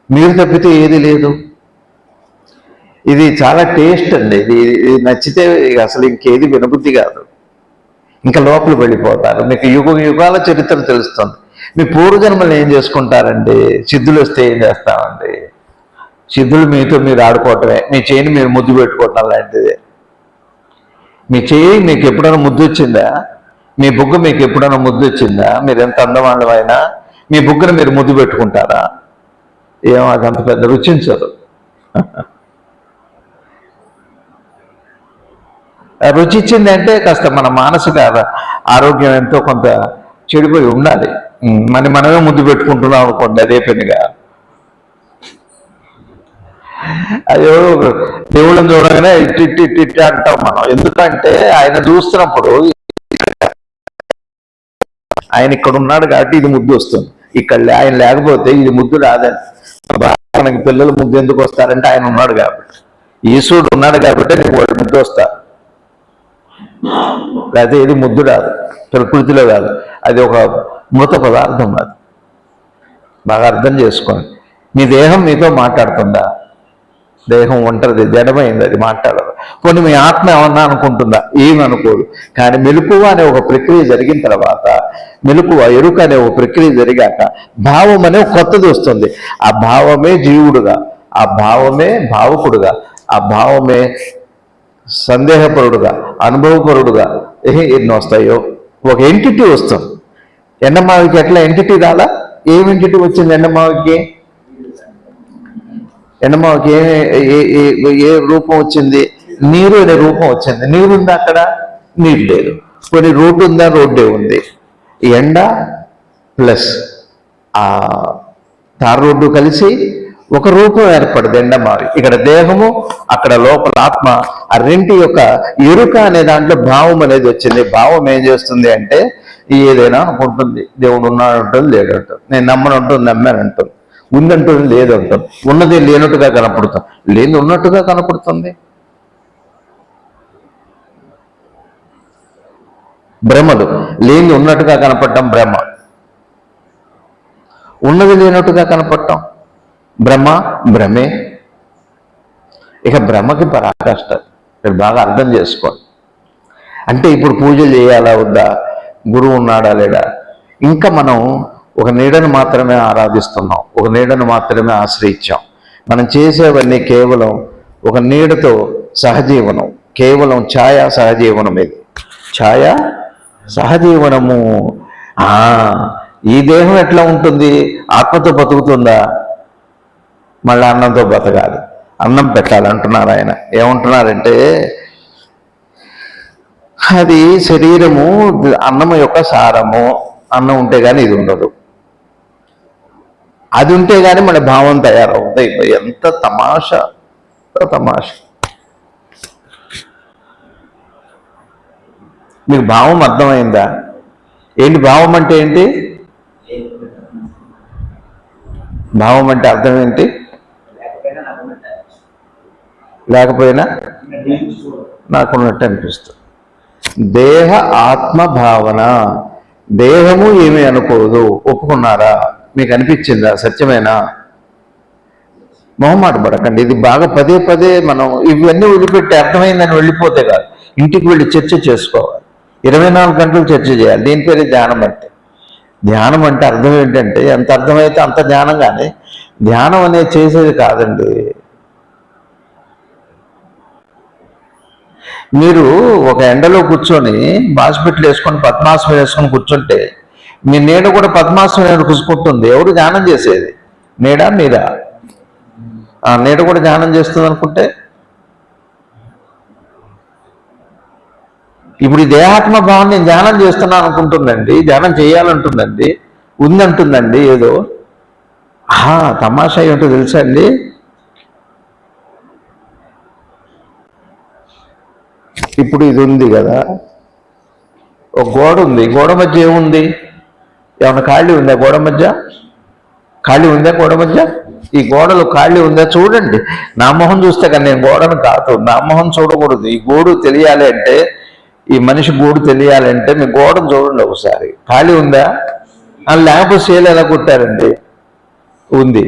మీరు తప్పితే ఏది లేదు. ఇది చాలా టేస్ట్ అండి. ఇది నచ్చితే అసలు ఇంకేది వినబుద్ధి కాదు, ఇంకా లోపల వెళ్ళిపోతారు. మీకు యుగాల చరిత్ర తెలుస్తుంది. మీ పూర్వజన్మలు ఏం చేసుకుంటారండి? సిద్ధులు వస్తే ఏం చేస్తామండి? సిద్ధులు మీతో మీరు ఆడుకోవటమే, మీ చేయిని మీరు ముద్దు పెట్టుకోవటం లాంటిదే. మీ చేయి మీకు ఎప్పుడైనా ముద్దు వచ్చిందా? మీ బుగ్గ మీకు ఎప్పుడైనా ముద్దు వచ్చిందా? మీరు ఎంత అందవాళ్ళమైనా మీ బుగ్గను మీరు ముద్దు పెట్టుకుంటారా? ఏమో అదంత పెద్ద రుచించదు. రుచి ఇచ్చింది అంటే కాస్త మన మానసిక ఆరోగ్యం ఎంతో కొంత చెడిపోయి ఉండాలి. మనమే ముద్దు పెట్టుకుంటున్నాం అనుకోండి, అదే పనిగా. అయ్యో దేవుళ్ళని చూడగానే ఇట్టి అంటాం మనం. ఎందుకంటే ఆయన చూస్తున్నప్పుడు ఆయన ఇక్కడ ఉన్నాడు కాబట్టి ఇది ముద్దు వస్తుంది. ఇక్కడ ఆయన లేకపోతే ఇది ముద్దు రాదని. మనకి పిల్లలు ముద్దు ఎందుకు వస్తారంటే ఆయన ఉన్నాడు కాబట్టి, ఈశ్వరుడు ఉన్నాడు కాబట్టి నీకు వాళ్ళు ముద్దు వస్తారు. లేకపోతే ఇది ముద్దు రాదు, ప్రకృతిలో కాదు, అది ఒక మృత పదార్థం. అది బాగా అర్థం చేసుకోండి. మీ దేహం మీతో మాట్లాడుతుందా? దేహం ఒంటరిది, జడమైంది, అది మాట్లాడదు. కొన్ని మీ ఆత్మ ఏమన్నా అనుకుంటుందా? ఏమి అనుకోదు. కానీ మెలకువ అనే ఒక ప్రక్రియ జరిగిన తర్వాత, మెలకువ ఎరుక అనే ఒక ప్రక్రియ జరిగాక భావం అనే కొత్తది వస్తుంది. ఆ భావమే జీవుడుగా, ఆ భావమే భావకుడుగా, ఆ భావమే సందేహపరుడుగా, అనుభవపరుడుగా ఎన్ని వస్తాయో ఒక ఎంటిటీ వస్తుంది. ఎండమావికి ఎట్లా ఎంటిటీ రాలా? ఏం ఎంటిటీ వచ్చింది ఎండమావికి? ఎండమావికి ఏ రూపం వచ్చింది? నీరు అనే రూపం వచ్చింది. నీరు ఉందా అక్కడ? నీరు లేదు. కొన్ని రోడ్డు ఉందా? రోడ్డే ఉంది. ఎండ ప్లస్ ఆ తార్ రోడ్డు కలిసి ఒక రూపం ఏర్పడింది ఎండమావి. ఇక్కడ దేహము, అక్కడ లోపల ఆత్మ, ఆ రెంటి యొక్క ఎరుక అనే దాంట్లో భావం అనేది వచ్చింది. భావం ఏం చేస్తుంది అంటే ఏదైనా అనుకుంటుంది. దేవుడు ఉన్నాడు అంటుంది, లేడు అంటుంది. నేను నమ్మనంటుంది, నమ్మానంటుంది. ఉందంటుంది, లేదు అంటుంది. ఉన్నది లేనట్టుగా కనపడుతుంది, లేని ఉన్నట్టుగా కనపడుతుంది. భ్రమలు, లేని ఉన్నట్టుగా కనపడటం భ్రమ, ఉన్నది లేనట్టుగా కనపడటం భ్రమ, భ్రమే. ఇక భ్రమకి పరాకాష్ట. మీరు బాగా అర్థం చేసుకోండి. అంటే ఇప్పుడు పూజలు చేయాలా వద్దా? గురువు ఉన్నాడా లేడా? ఇంకా మనం ఒక నీడను మాత్రమే ఆరాధిస్తున్నాం, ఒక నీడను మాత్రమే ఆశ్రయించాం. మనం చేసేవన్నీ కేవలం ఒక నీడతో సహజీవనం, కేవలం ఛాయా సహజీవనం. ఇది ఛాయా సహజీవనము. ఈ దేహం ఎట్లా ఉంటుంది? ఆత్మతో బతుకుతుందా? మళ్ళీ అన్నంతో బతకాలి, అన్నం పెట్టాలంటున్నారు ఆయన. ఏమంటున్నారంటే అది శరీరము అన్నము యొక్క సారము. అన్నం ఉంటే కానీ ఇది ఉండదు, అది ఉంటే కానీ మన భావం తయారవుతుంది. ఎంత తమాషా, తమాషా. మీకు భావం అర్థమైందా? ఏంటి భావం అంటే? ఏంటి భావం అంటే? అర్థం ఏంటి? లేకపోయినా నాకున్నట్టు అనిపిస్తుంది. దేహ ఆత్మ భావన. దేహము ఏమీ అనుకోదు. ఒప్పుకున్నారా? మీకు అనిపించిందా? సత్యమేనా? మొహమాట పడకండి. ఇది బాగా పదే పదే మనం ఇవన్నీ వదిలిపెట్టి అర్థమైందని వెళ్ళిపోతే కాదు, ఇంటికి వెళ్ళి చర్చ చేసుకోవాలి. 24 గంటలు చర్చ చేయాలి. దీని పేరు ధ్యానం అంటే. ధ్యానం అంటే అర్థం ఏంటంటే ఎంత అర్థమైతే అంత ధ్యానం. కానీ ధ్యానం అనేది చేసేది కాదండి. మీరు ఒక ఎండలో కూర్చొని బాస్పెట్లు వేసుకొని పద్మాసనం వేసుకొని కూర్చుంటే మీ నీడ కూడా పద్మాసనం కూసుకుంటుంది. ఎవరు ధ్యానం చేసేది? నీడా మీరా? ఆ నీడ కూడా ధ్యానం చేస్తుంది అనుకుంటే, ఇప్పుడు ఈ దేహాత్మ భావం నేను ధ్యానం చేస్తున్నాను అనుకుంటుందండి, ధ్యానం చేయాలంటుందండి, ఉందంటుందండి ఏదో. తమాషా ఏంటో తెలుసా అండి? ఇప్పుడు ఇది ఉంది కదా, ఒక గోడ ఉంది, గోడ మధ్య ఏముంది? ఏమన్నా ఖాళీ ఉందా గోడ మధ్య? ఖాళీ ఉందా గోడ మధ్య? ఈ గోడలు ఖాళీ ఉందా చూడండి. నా మొహం చూస్తే కానీ నేను గోడను కాదు, నా మొహం చూడకూడదు. ఈ గోడు తెలియాలి అంటే, ఈ మనిషి గోడు తెలియాలంటే మీ గోడను చూడండి ఒకసారి. ఖాళీ ఉందా? లేకపోతే సేలు ఎలా కొట్టారండి? ఉంది.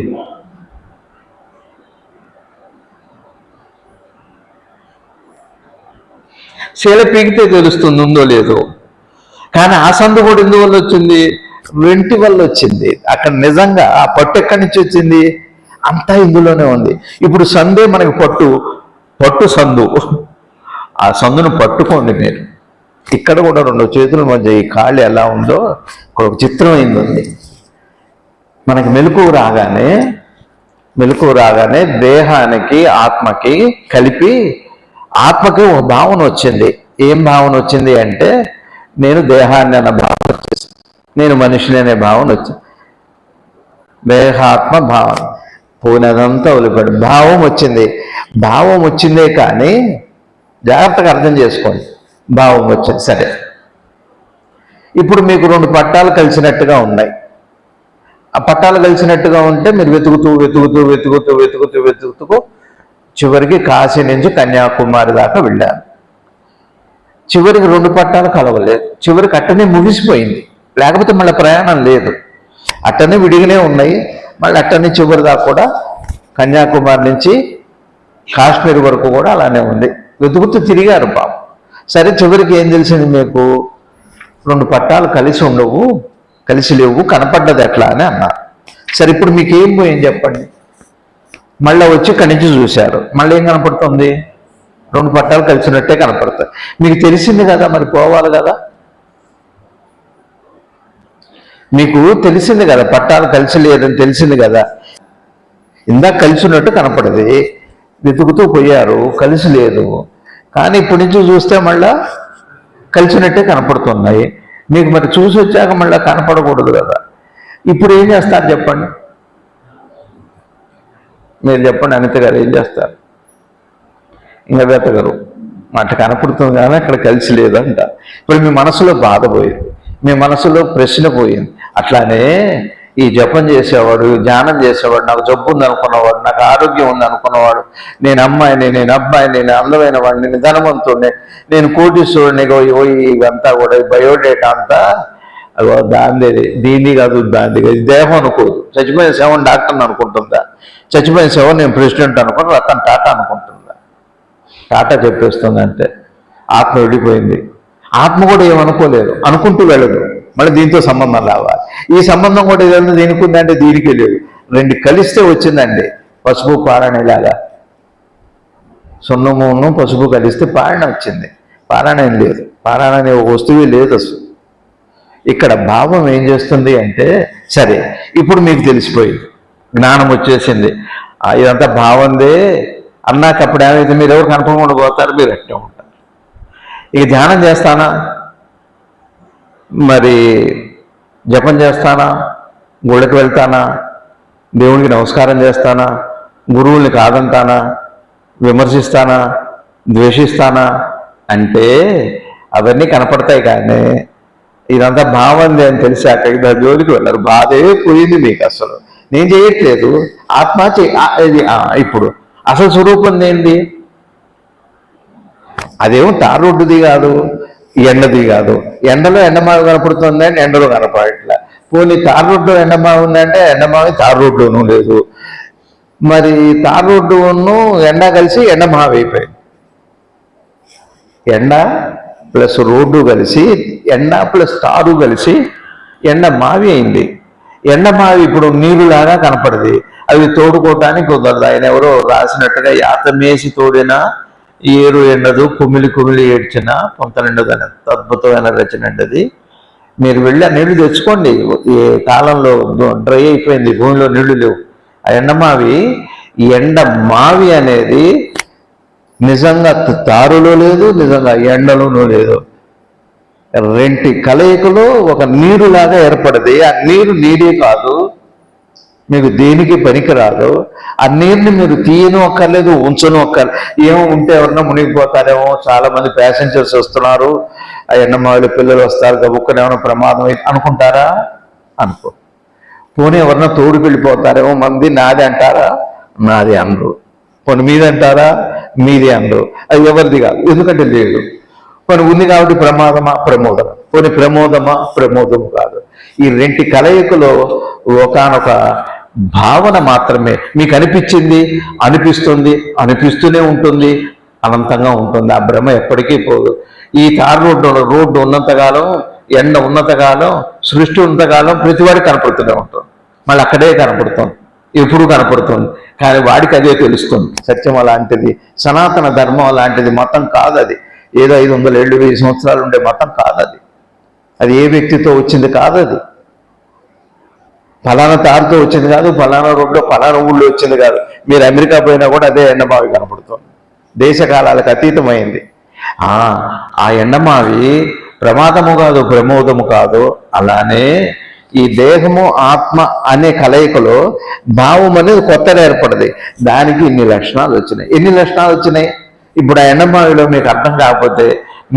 శీల పీకితే తెలుస్తుంది ఉందో లేదో. కానీ ఆ సందు కూడా ఎందువల్ల వచ్చింది? వెంటి వల్ల వచ్చింది. అక్కడ నిజంగా ఆ పట్టు ఎక్కడి నుంచి వచ్చింది? అంతా ఇందులోనే ఉంది. ఇప్పుడు సందే మనకి పట్టు సందు. ఆ సందును పట్టుకోండి మీరు. ఇక్కడ కూడా రెండు చేతుల మధ్య ఈ కాళ్ళు ఎలా ఉందో ఒక చిత్రమైంది ఉంది. మనకి మెలకువ రాగానే దేహానికి ఆత్మకి కలిపి ఆత్మకి ఒక భావన వచ్చింది. ఏం భావన వచ్చింది అంటే, నేను దేహాన్ని అన్న భావన వచ్చేసింది, నేను మనిషిని అనే భావన వచ్చింది. దేహాత్మ భావన పోయినదంతా వదిలిపడి భావం వచ్చింది. భావం వచ్చిందే కానీ జాగ్రత్తగా అర్థం చేసుకోండి. భావం వచ్చింది సరే. ఇప్పుడు మీకు రెండు పట్టాలు కలిసినట్టుగా ఉన్నాయి. ఆ పట్టాలు కలిసినట్టుగా ఉంటే మీరు వెతుకుతూ చివరికి కాశీ నుంచి కన్యాకుమారి దాకా వెళ్ళారు. చివరికి రెండు పట్టాలు కలవలేదు. చివరికి అట్టనే ముగిసిపోయింది. లేకపోతే మళ్ళీ ప్రయాణం లేదు. అట్టనే విడిగానే ఉన్నాయి. మళ్ళీ అట్టనే చివరి దాకా కూడా కన్యాకుమారి నుంచి కాశ్మీర్ వరకు కూడా అలానే ఉంది. వెతుకుతూ తిరిగారు పాపం. సరే చివరికి ఏం తెలిసింది మీకు? రెండు పట్టాలు కలిసి ఉండవు, కలిసి లేవు, కనపడ్డది ఎట్లా అని అన్నారు. సరే ఇప్పుడు మీకు ఏం పోయింది చెప్పండి? మళ్ళీ వచ్చి ఇక్కడి నుంచి చూశారు. మళ్ళీ ఏం కనపడుతుంది? రెండు పట్టాలు కలిసినట్టే కనపడతాయి. మీకు తెలిసింది కదా, మరి పోవాలి కదా. మీకు తెలిసింది కదా, పట్టాలు కలిసి లేదని తెలిసింది కదా. ఇందాక కలిసి ఉన్నట్టు కనపడది, వెతుకుతూ పోయారు, కలిసి లేదు. కానీ ఇప్పటి నుంచి చూస్తే మళ్ళా కలిసినట్టే కనపడుతున్నాయి. మీకు మరి చూసి వచ్చాక మళ్ళీ కనపడకూడదు కదా. ఇప్పుడు ఏం చేస్తారు చెప్పండి? మీరు చెప్పండి, అనిత గారు ఏం చేస్తారు? ఇంకా వెతగరు. అట్లా కనపడుతుంది కానీ అక్కడ కలిసి లేదంట. ఇప్పుడు మీ మనసులో బాధ పోయింది, మీ మనసులో ప్రశ్న పోయింది. అట్లానే ఈ జపం చేసేవాడు, ధ్యానం చేసేవాడు, నాకు జబ్బు ఉంది అనుకున్నవాడు, నాకు ఆరోగ్యం ఉంది అనుకున్నవాడు, నేను అమ్మాయిని, నేను అబ్బాయిని, నేను అందమైన వాడిని, నేను ధనవంతుడిని, నేను కోటీశ్వరుని, ఇవంతా కూడా బయోడేటా అంతా దీన్ని కాదు, దాన్ని కాదు. దేహం అనుకోదు. చచ్చిపోయిన సేవని డాక్టర్ని అనుకుంటుందా? చచ్చిపోయిన సేవ నేను ప్రెసిడెంట్ అనుకుని రతన్ టాటా అనుకుంటుందా? టాటా చెప్పేస్తుందంటే ఆత్మ వెళ్ళిపోయింది. ఆత్మ కూడా ఏమనుకోలేదు, అనుకుంటూ వెళ్ళదు. మళ్ళీ దీంతో సంబంధం రావాలి. ఈ సంబంధం కూడా ఏదైనా దీనికి ఉందంటే దీనికి లేదు. రెండు కలిస్తే వచ్చిందండి పసుపు పారాణిలాగా. సున్నమును పసుపు కలిస్తే పారాయణ వచ్చింది. పారాయణ ఏం లేదు, పారాయణ అనే ఒక వస్తువే లేదు అసలు. ఇక్కడ భావం ఏం చేస్తుంది అంటే, సరే ఇప్పుడు మీకు తెలిసిపోయింది, జ్ఞానం వచ్చేసింది, ఇదంతా భావందే అన్నాక అప్పుడు ఏమైతే మీరు ఎవరు కనపడకుండా పోతారు, మీరు అట్టే ఉంటారు. ఇక ధ్యానం చేస్తానా, మరి జపం చేస్తానా, గుళ్ళకి వెళ్తానా, దేవుడికి నమస్కారం చేస్తానా, గురువుల్ని కాదంటానా, విమర్శిస్తానా, ద్వేషిస్తానా అంటే అవన్నీ కనపడతాయి. కానీ ఇదంతా భావంది అని తెలిసాక దాని జోలికి వెళ్ళరు. బాధే పోయింది మీకు. అసలు నేను చేయట్లేదు, ఆత్మ ఇప్పుడు అసలు స్వరూపం ఏంటి? అదేమో తార్ రోడ్డుది కాదు, ఎండది కాదు. ఎండలో ఎండమావి కనపడుతుంది అంటే ఎండలో కనపడట్లే. పోనీ తార్ రోడ్డు ఎండమావి ఉందంటే ఎండమావి తార్ రోడ్డును లేదు. మరి తార్ రోడ్డును ఎండ కలిసి ఎండమావి అయిపోయింది. ఎండ ప్లస్ రోడ్డు కలిసి, ఎండ ప్లస్ తారు కలిసి ఎండ మావి అయింది. ఎండ మావి ఇప్పుడు నీరులాగా కనపడది. అవి తోడుకోవటానికి కుదరదు. ఆయన ఎవరో రాసినట్టుగా యాతమేసి తోడిన ఏరు ఎండదు, కుమిలి కుమిలి ఏడ్చిన పొంత నిండదని అద్భుతమైన రచన అండి అది. మీరు వెళ్ళి ఆ నీళ్లు తెచ్చుకోండి. ఈ కాలంలో డ్రై అయిపోయింది, భూమిలో నీళ్లు లేవు. ఆ ఎండమావి, ఈ ఎండ మావి అనేది నిజంగా తారులో లేదు, నిజంగా ఎండలోనూ లేదు. రెంటి కలయికలో ఒక నీరులాగా ఏర్పడది. ఆ నీరు నీరే కాదు, మీకు దేనికి పనికిరాదు. ఆ నీరుని మీరు తీయను అక్కర్లేదు, ఉంచను అక్కర్లేదు. ఏమో ఉంటే ఎవరన్నా మునిగిపోతారేమో, చాలా మంది ప్యాసింజర్స్ వస్తున్నారు, ఆ ఎండమావిలో పిల్లలు వస్తారు, గబుక్కని ఏమైనా ప్రమాదం అనుకుంటారా? అనుకో. పోనీ ఎవరన్నా తోడుకు వెళ్ళిపోతారేమో, మంది నాది అంటారా? నాది అనరు. పోనీ మీది అంటారా? మీది అనరు. అది ఎవరిది కాదు, ఎందుకంటే లేదు. పోనీ ఉంది కాబట్టి ప్రమాదమా? ప్రమోదమా? పోనీ ప్రమోదమా? ప్రమోదము కాదు. ఈ రెంటి కలయికలో ఒకానొక భావన మాత్రమే మీకు అనిపించింది, అనిపిస్తుంది, అనిపిస్తూనే ఉంటుంది, అనంతంగా ఉంటుంది. ఆ భ్రమ ఎప్పటికీ పోదు. ఈ తార్ రోడ్డు ఉన్నంతకాలం, ఎండ ఉన్నంతకాలం, సృష్టి ఉన్నంతకాలం ప్రతివాడికి కనపడుతూనే ఉంటుంది. మళ్ళీ అక్కడే కనపడుతుంది, ఎప్పుడు కనపడుతుంది. కానీ వాడికి అదే తెలుస్తుంది. సత్యం అలాంటిది, సనాతన ధర్మం అలాంటిది. మతం కాదు అది. ఏదో 500 ఏళ్ళు 1000 సంవత్సరాలు ఉండే మతం కాదు అది. అది ఏ వ్యక్తితో వచ్చింది కాదు. అది ఫలానా తారుతో వచ్చింది కాదు, ఫలానా రోడ్లో ఫలానా ఊళ్ళో వచ్చింది కాదు. మీరు అమెరికా పోయినా కూడా అదే ఎండమావి కనపడుతుంది. దేశకాలాలకు అతీతమైంది. ఆ ఎండమావి ప్రమాదము కాదు, ప్రమోదము కాదు. అలానే ఈ దేహము ఆత్మ అనే కలయికలో భావం అనేది కొత్తగా ఏర్పడింది. దానికి ఇన్ని లక్షణాలు వచ్చినాయి. ఎన్ని లక్షణాలు వచ్చినాయి? ఇప్పుడు ఆ ఎండమావిలో మీకు అర్థం కాకపోతే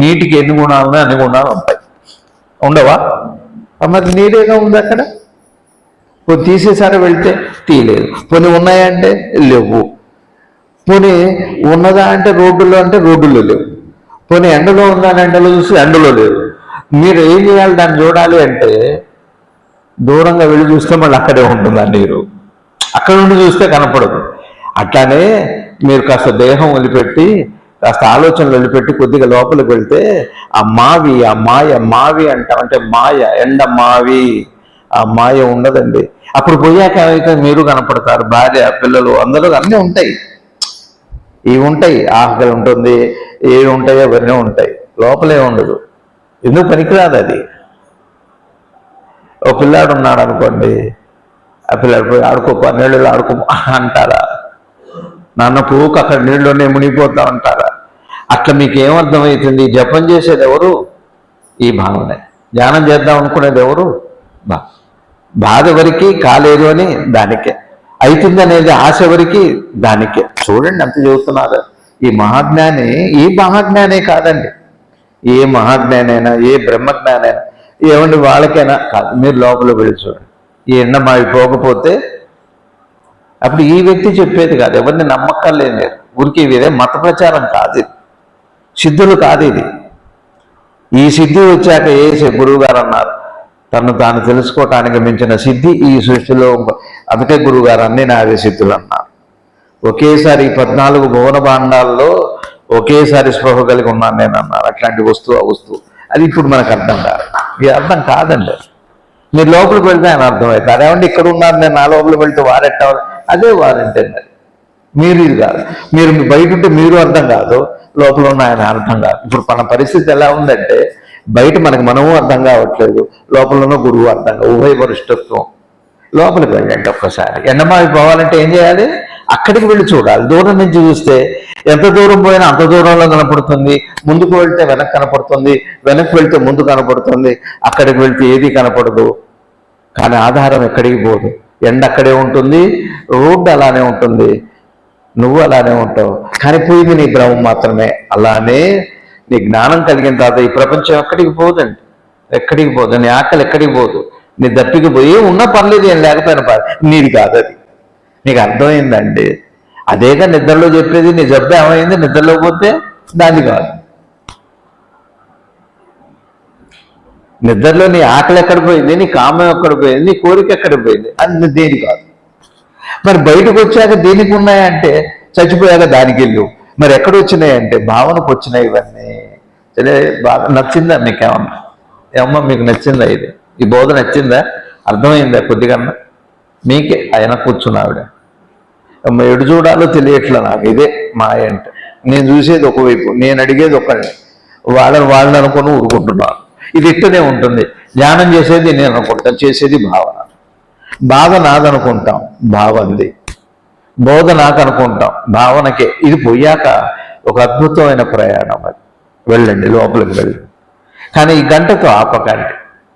నీటికి ఎన్ని గుణాలు ఉన్నాయి, అన్ని గుణాలు ఉంటాయి. ఉండవా? మరి నీరేగా ఉంది అక్కడ. పోనీ తీసేసారా వెళ్తే? తీయలేదు. పోనీ ఉన్నాయంటే లేవు. పోనీ ఉన్నదా అంటే రోడ్డులో అంటే రోడ్డులో లేవు. పోనీ ఎండలో ఉందా అని ఎండలో చూసి ఎండలో లేవు. మీరు ఏం చేయాలి? దాన్ని చూడాలి అంటే దూరంగా వెళ్ళి చూస్తే మళ్ళీ అక్కడే ఉంటుంది ఆ నీరు. అక్కడ నుండి చూస్తే కనపడదు. అట్లానే మీరు కాస్త దేహం వదిలిపెట్టి, కాస్త ఆలోచనలు వదిలిపెట్టి కొద్దిగా లోపలికి వెళ్తే ఆ మావి, ఆ మావి అంటామంటే మాయ, ఎండ మావి. ఆ మాయ ఉండదండి. అప్పుడు పోయాక అయితే మీరు కనపడతారు, భార్య, పిల్లలు, అందరూ అన్నీ ఉంటాయి. ఇవి ఉంటాయి, ఆకలి ఉంటుంది, ఏవి ఉంటాయో అవన్నీ ఉంటాయి. లోపలే ఉండదు. ఎందుకు పనికిరాదు అది. ఓ పిల్లాడు ఉన్నాడు అనుకోండి, ఆ పిల్లాడు పోయి ఆడుకోపో, నీళ్ళు ఆడుకో అంటారా? నాన్న పూకు అక్కడ నీళ్ళలోనే మునిగిపోతా ఉంటారా? అట్లా మీకు ఏమర్థమవుతుంది? జపం చేసేది ఎవరు? ఈ భావనే. ధ్యానం చేద్దాం అనుకునేది ఎవరు? బాధ ఎవరికి కాలేదు అని దానికే, అవుతుంది అనేది ఆశ ఎవరికి? దానికే. చూడండి ఎంత చెబుతున్నారు. ఈ మహాజ్ఞానే కాదండి. ఏ మహాజ్ఞానైనా, ఏ బ్రహ్మజ్ఞానైనా, ఏమండి వాళ్ళకైనా కాదు. మీరు లోపల వెళ్ళి చూడండి. ఈ ఎండమావి పోకపోతే అప్పుడు ఈ వ్యక్తి చెప్పేది కాదు, ఎవరిని నమ్మక్కర్లేదు. మీరు ఊరికి ఇదే మత ప్రచారం కాదు, సిద్ధులు కాదు ఇది. ఈ సిద్ధి వచ్చాక గురువు గారు అన్నారు, తను తాను తెలుసుకోవటానికి మించిన సిద్ధి ఈ సృష్టిలో. అందుకే గురువుగారు అన్ని నావే సిద్ధులు అన్నారు. ఒకేసారి 14 భువన భాండాల్లో ఒకేసారి స్పృహ కలిగి ఉన్నాను నేను అన్నారు. అట్లాంటి వస్తువు, ఆ వస్తువు అది ఇప్పుడు మనకు అర్థం కాదు. ఇది అర్థం కాదండి. మీరు లోపలికి వెళ్తే ఆయన అర్థమవుతుంది. అదేమంటే ఇక్కడ ఉన్నారు, నేను నా లోపలికి వెళ్తే వారెట్ట, అదే వారంటే మరి మీరు ఇది కాదు. మీరు బయట ఉంటే మీరు అర్థం కాదు, లోపల ఉన్న ఆయన అర్థం కాదు. ఇప్పుడు మన పరిస్థితి ఎలా ఉందంటే, బయట మనము అర్థం కావట్లేదు, లోపల ఉన్న గురువు అర్థం కాదు. ఉభయ వరిష్టత్వం. లోపలికి వెళ్ళండి ఒక్కసారి. ఎండమావి పోవాలంటే ఏం చేయాలి? అక్కడికి వెళ్ళి చూడాలి. దూరం నుంచి చూస్తే ఎంత దూరం పోయినా అంత దూరంలో కనపడుతుంది. ముందుకు వెళ్తే వెనక్కి కనపడుతుంది, వెనక్కి వెళ్తే ముందు కనపడుతుంది, అక్కడికి వెళ్తే ఏది కనపడదు. కానీ ఆధారం ఎక్కడికి పోదు. ఎండ అక్కడే ఉంటుంది, రోడ్డు అలానే ఉంటుంది, నువ్వు అలానే ఉంటావు. కానీ పోయింది నీ భ్రమం మాత్రమే. అలానే నీ జ్ఞానం కలిగిన తర్వాత ఈ ప్రపంచం ఎక్కడికి పోదండి, ఎక్కడికి పోదు. నీ ఆకలి ఎక్కడికి పోదు, నీ దప్పికి పోయి ఉన్నా పర్లేదు, ఏం లేకపోయినా పర్లేదు, నీది కాదు అది. నీకు అర్థమైందండి? అదేగా నిద్రలో చెప్పేది. నీ జబ్బు ఏమైంది? నిద్రలో పోతే దాన్ని కాదు. నిద్రలో నీ ఆకలి ఎక్కడ పోయింది, నీ కామం ఎక్కడ పోయింది, నీ కోరిక ఎక్కడ పోయింది, అది దేని కాదు. మరి బయటకు వచ్చాక దేనికి ఉన్నాయంటే చచ్చిపోయాక దానికి వెళ్ళు. మరి ఎక్కడ వచ్చినాయంటే భావనకు వచ్చినాయి ఇవన్నీ. సరే, బాగా నచ్చిందా మీకేమన్నా? ఏమన్నా మీకు నచ్చిందా? ఈ బోధ నచ్చిందా? అర్థమైందా కొద్దిగన్నా? మీకే ఆయన కూర్చున్నావిడ. ఎడు చూడాలో తెలియట్లా నాకు. ఇదే మాయ అంటే. నేను చూసేది ఒకవైపు, నేను అడిగేది ఒకళ్ళని, వాళ్ళని అనుకుని ఊరుకుంటున్నాను. ఇది ఇట్టనే ఉంటుంది. ధ్యానం చేసేది నేను అనుకుంటాను, చేసేది భావన. బాధ నాదనుకుంటాం, భావంది. బోధ నాకు అనుకుంటాం, భావనకే. ఇది పోయాక ఒక అద్భుతమైన ప్రయాణం. అది వెళ్ళండి, లోపలికి వెళ్ళండి. కానీ ఈ గంటతో ఆపకండి,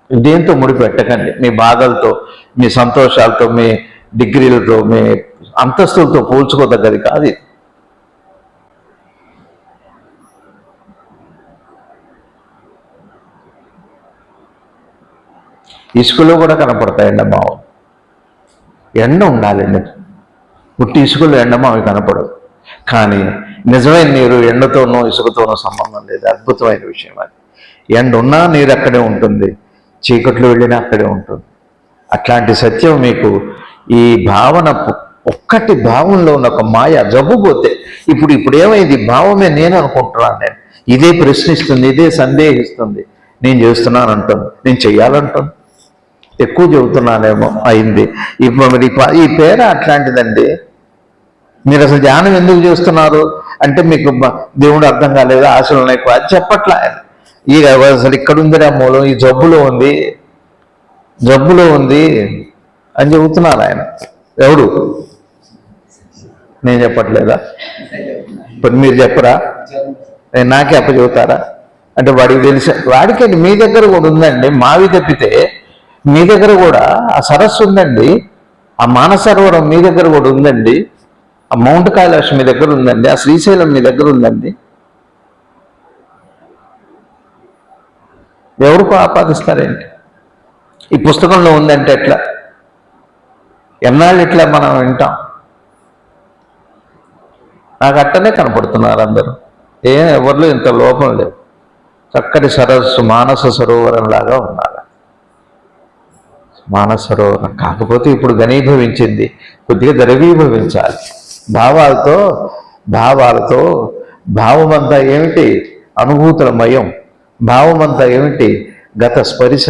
దేంతో ముడిపెట్టకండి. మీ బాధలతో, మీ సంతోషాలతో, మీ డిగ్రీలతో, మీ అంతస్తులతో పోల్చుకోదగ్గది కాదు. ఇసుకలో కూడా కనపడతాయండి మావు. ఎండ ఉండాలండి. పుట్టి ఇసుకలో ఎండమావి కనపడదు. కానీ నిజమైన నీరు ఎండతోనో ఇసుకతోనో సంబంధం లేదు. అద్భుతమైన విషయం అది. ఎండ ఉన్నా నీరు అక్కడే ఉంటుంది, చీకట్లో వెళ్ళినా అక్కడే ఉంటుంది. అట్లాంటి సత్యం మీకు ఈ భావన, ఒక్కటి భావంలో ఉన్న ఒక మాయ జబ్బుపోతే, ఇప్పుడు ఏమైంది, భావమే నేను అనుకుంటున్నాను, నేను ఇదే ప్రశ్నిస్తుంది, ఇదే సందేహిస్తుంది, నేను చేస్తున్నాను అంటుంది, నేను చెయ్యాలంటుంది. ఎక్కువ చెబుతున్నానేమో, అయింది. ఇప్పుడు మరి ఈ పేర అట్లాంటిదండి. మీరు అసలు ధ్యానం ఎందుకు చేస్తున్నారు అంటే మీకు దేవుడు అర్థం కాలేదు, ఆశలు ఉన్నాయి, అది చెప్పట్లా. ఇక అసలు ఇక్కడ ఉంది ఆ మూలం, ఈ జబ్బులో ఉంది అని చెబుతున్నారు ఆయన. ఎవడు? నేను చెప్పట్లేదా? ఇప్పుడు మీరు చెప్పరా? నేను నాకే చెబుతారా? అంటే వాడికి తెలిసి, వాడికండి మీ దగ్గర కూడా ఉందండి. మావి తప్పితే మీ దగ్గర కూడా ఆ సరస్సు ఉందండి, ఆ మానసరోవరం మీ దగ్గర కూడా ఉందండి, ఆ మౌంట్ కైలాష్ మీ దగ్గర ఉందండి, ఆ శ్రీశైలం మీ దగ్గర ఉందండి. ఎవరికో ఆపాదిస్తారేంటి? ఈ పుస్తకంలో ఉందంటే ఎట్లా? ఎన్నాళ్ళు ఇట్లా మనం వింటాం? నాకు అట్టనే కనపడుతున్నారు అందరూ. ఎవరిలో ఇంత లోపం లేదు. చక్కటి సరస్సు, మానస సరోవరం లాగా ఉన్నారు. మానస సరోవరం కాకపోతే ఇప్పుడు ఘనీభవించింది, కొద్దిగా ద్రవీభవించాలి. భావాలతో భావమంతా ఏమిటి? అనుభూతులమయం. భావమంతా ఏమిటి? గత స్పరిశ.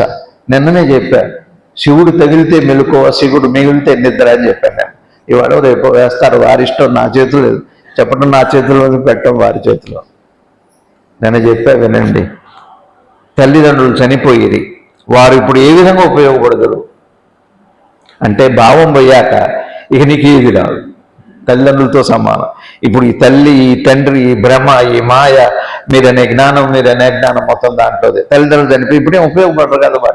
నిన్ననే చెప్పాను, శివుడు తగిలితే మెలుకోవ, శివుడు మిగిలితే నిద్ర అని చెప్పాను నేను. ఇవాళ రేపు వేస్తారు, వారిష్టం. నా చేతులు లేదు చెప్పడం, నా చేతిలో పెట్టడం వారి చేతిలో. నేను చెప్పా, వినండి. తల్లిదండ్రులు చనిపోయేది, వారు ఇప్పుడు ఏ విధంగా ఉపయోగపడగలరు అంటే, భావం పోయాక ఇక నీకు ఏది రాదు, తల్లిదండ్రులతో సమానం. ఇప్పుడు ఈ తల్లి, ఈ తండ్రి, ఈ భ్రమ, ఈ మాయ, మీరనే జ్ఞానం మొత్తం దాంట్లోదే. తల్లిదండ్రులు చనిపోయి ఇప్పుడేం ఉపయోగపడరు కదా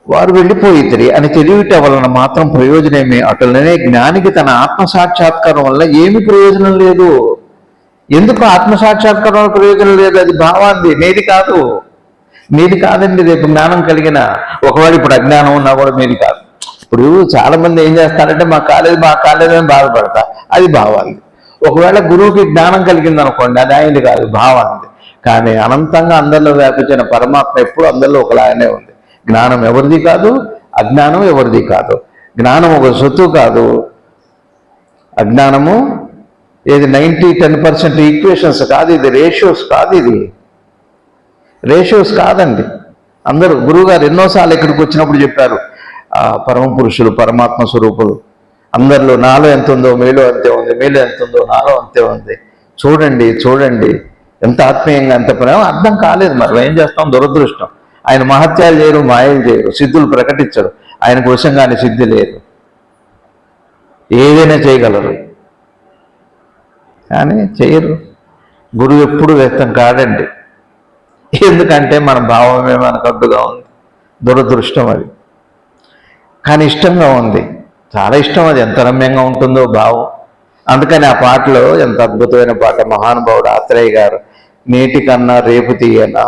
వారు వెళ్ళిపోయిద్దరి అని తెలియట వలన మాత్రం ప్రయోజనమే. అటులనే జ్ఞానికి తన ఆత్మసాక్షాత్కారం వల్ల ఏమి ప్రయోజనం లేదు. ఎందుకు ఆత్మసాక్షాత్కారం వల్ల ప్రయోజనం లేదు? అది భావాన్ని, మీది కాదండి. రేపు జ్ఞానం కలిగిన ఒకవేళ ఇప్పుడు అజ్ఞానం ఉన్నా కూడా మీది కాదు. ఇప్పుడు చాలా మంది ఏం చేస్తారంటే మాకు కాలేదు అని బాధపడతా, అది భావాన్ని. ఒకవేళ గురువుకి జ్ఞానం కలిగింది అనుకోండి, అది ఆయనది కాదు, భావాన్ని. కానీ అనంతంగా అందరిలో వ్యాపించిన పరమాత్మ ఎప్పుడు అందరిలో ఒకలాగానే ఉంది. జ్ఞానం ఎవరిది కాదు, అజ్ఞానం ఎవరిది కాదు. జ్ఞానం ఒక సొత్తు కాదు, అజ్ఞానము ఏది 90-10% ఈక్వేషన్స్ కాదు, ఇది రేషియోస్ కాదు, ఇది రేషియోస్ కాదండి. అందరూ గురువుగారు ఎన్నోసార్లు ఇక్కడికి వచ్చినప్పుడు చెప్పారు, పరమ పురుషులు, పరమాత్మ స్వరూపులు అందరిలో నాలో ఎంత ఉందో మీలో అంతే ఉంది, మీలో ఎంత ఉందో నాలో అంతే ఉంది. చూడండి ఎంత ఆత్మీయంగా, ఎంత ప్రేమ. అర్థం కాలేదు, మరి ఏం చేస్తాం, దురదృష్టం. ఆయన మహత్యాలు చేయరు, మాయలు చేయరు, సిద్ధులు ప్రకటించరు. ఆయనకు వశంగానే సిద్ధి లేదు, ఏదైనా చేయగలరు కానీ చేయరు. గురువు ఎప్పుడు వ్యక్తం కాడండి. ఎందుకంటే మన భావమే మనకు అడ్డుగా ఉంది. దురదృష్టం అది. కానీ ఇష్టంగా ఉంది, చాలా ఇష్టం. అది ఎంత రమ్యంగా ఉంటుందో భావం. అందుకని ఆ పాటలో ఎంత అద్భుతమైన పాట, మహానుభావుడు ఆత్రేయ గారు, నేటికన్నా రేపు తీయనా.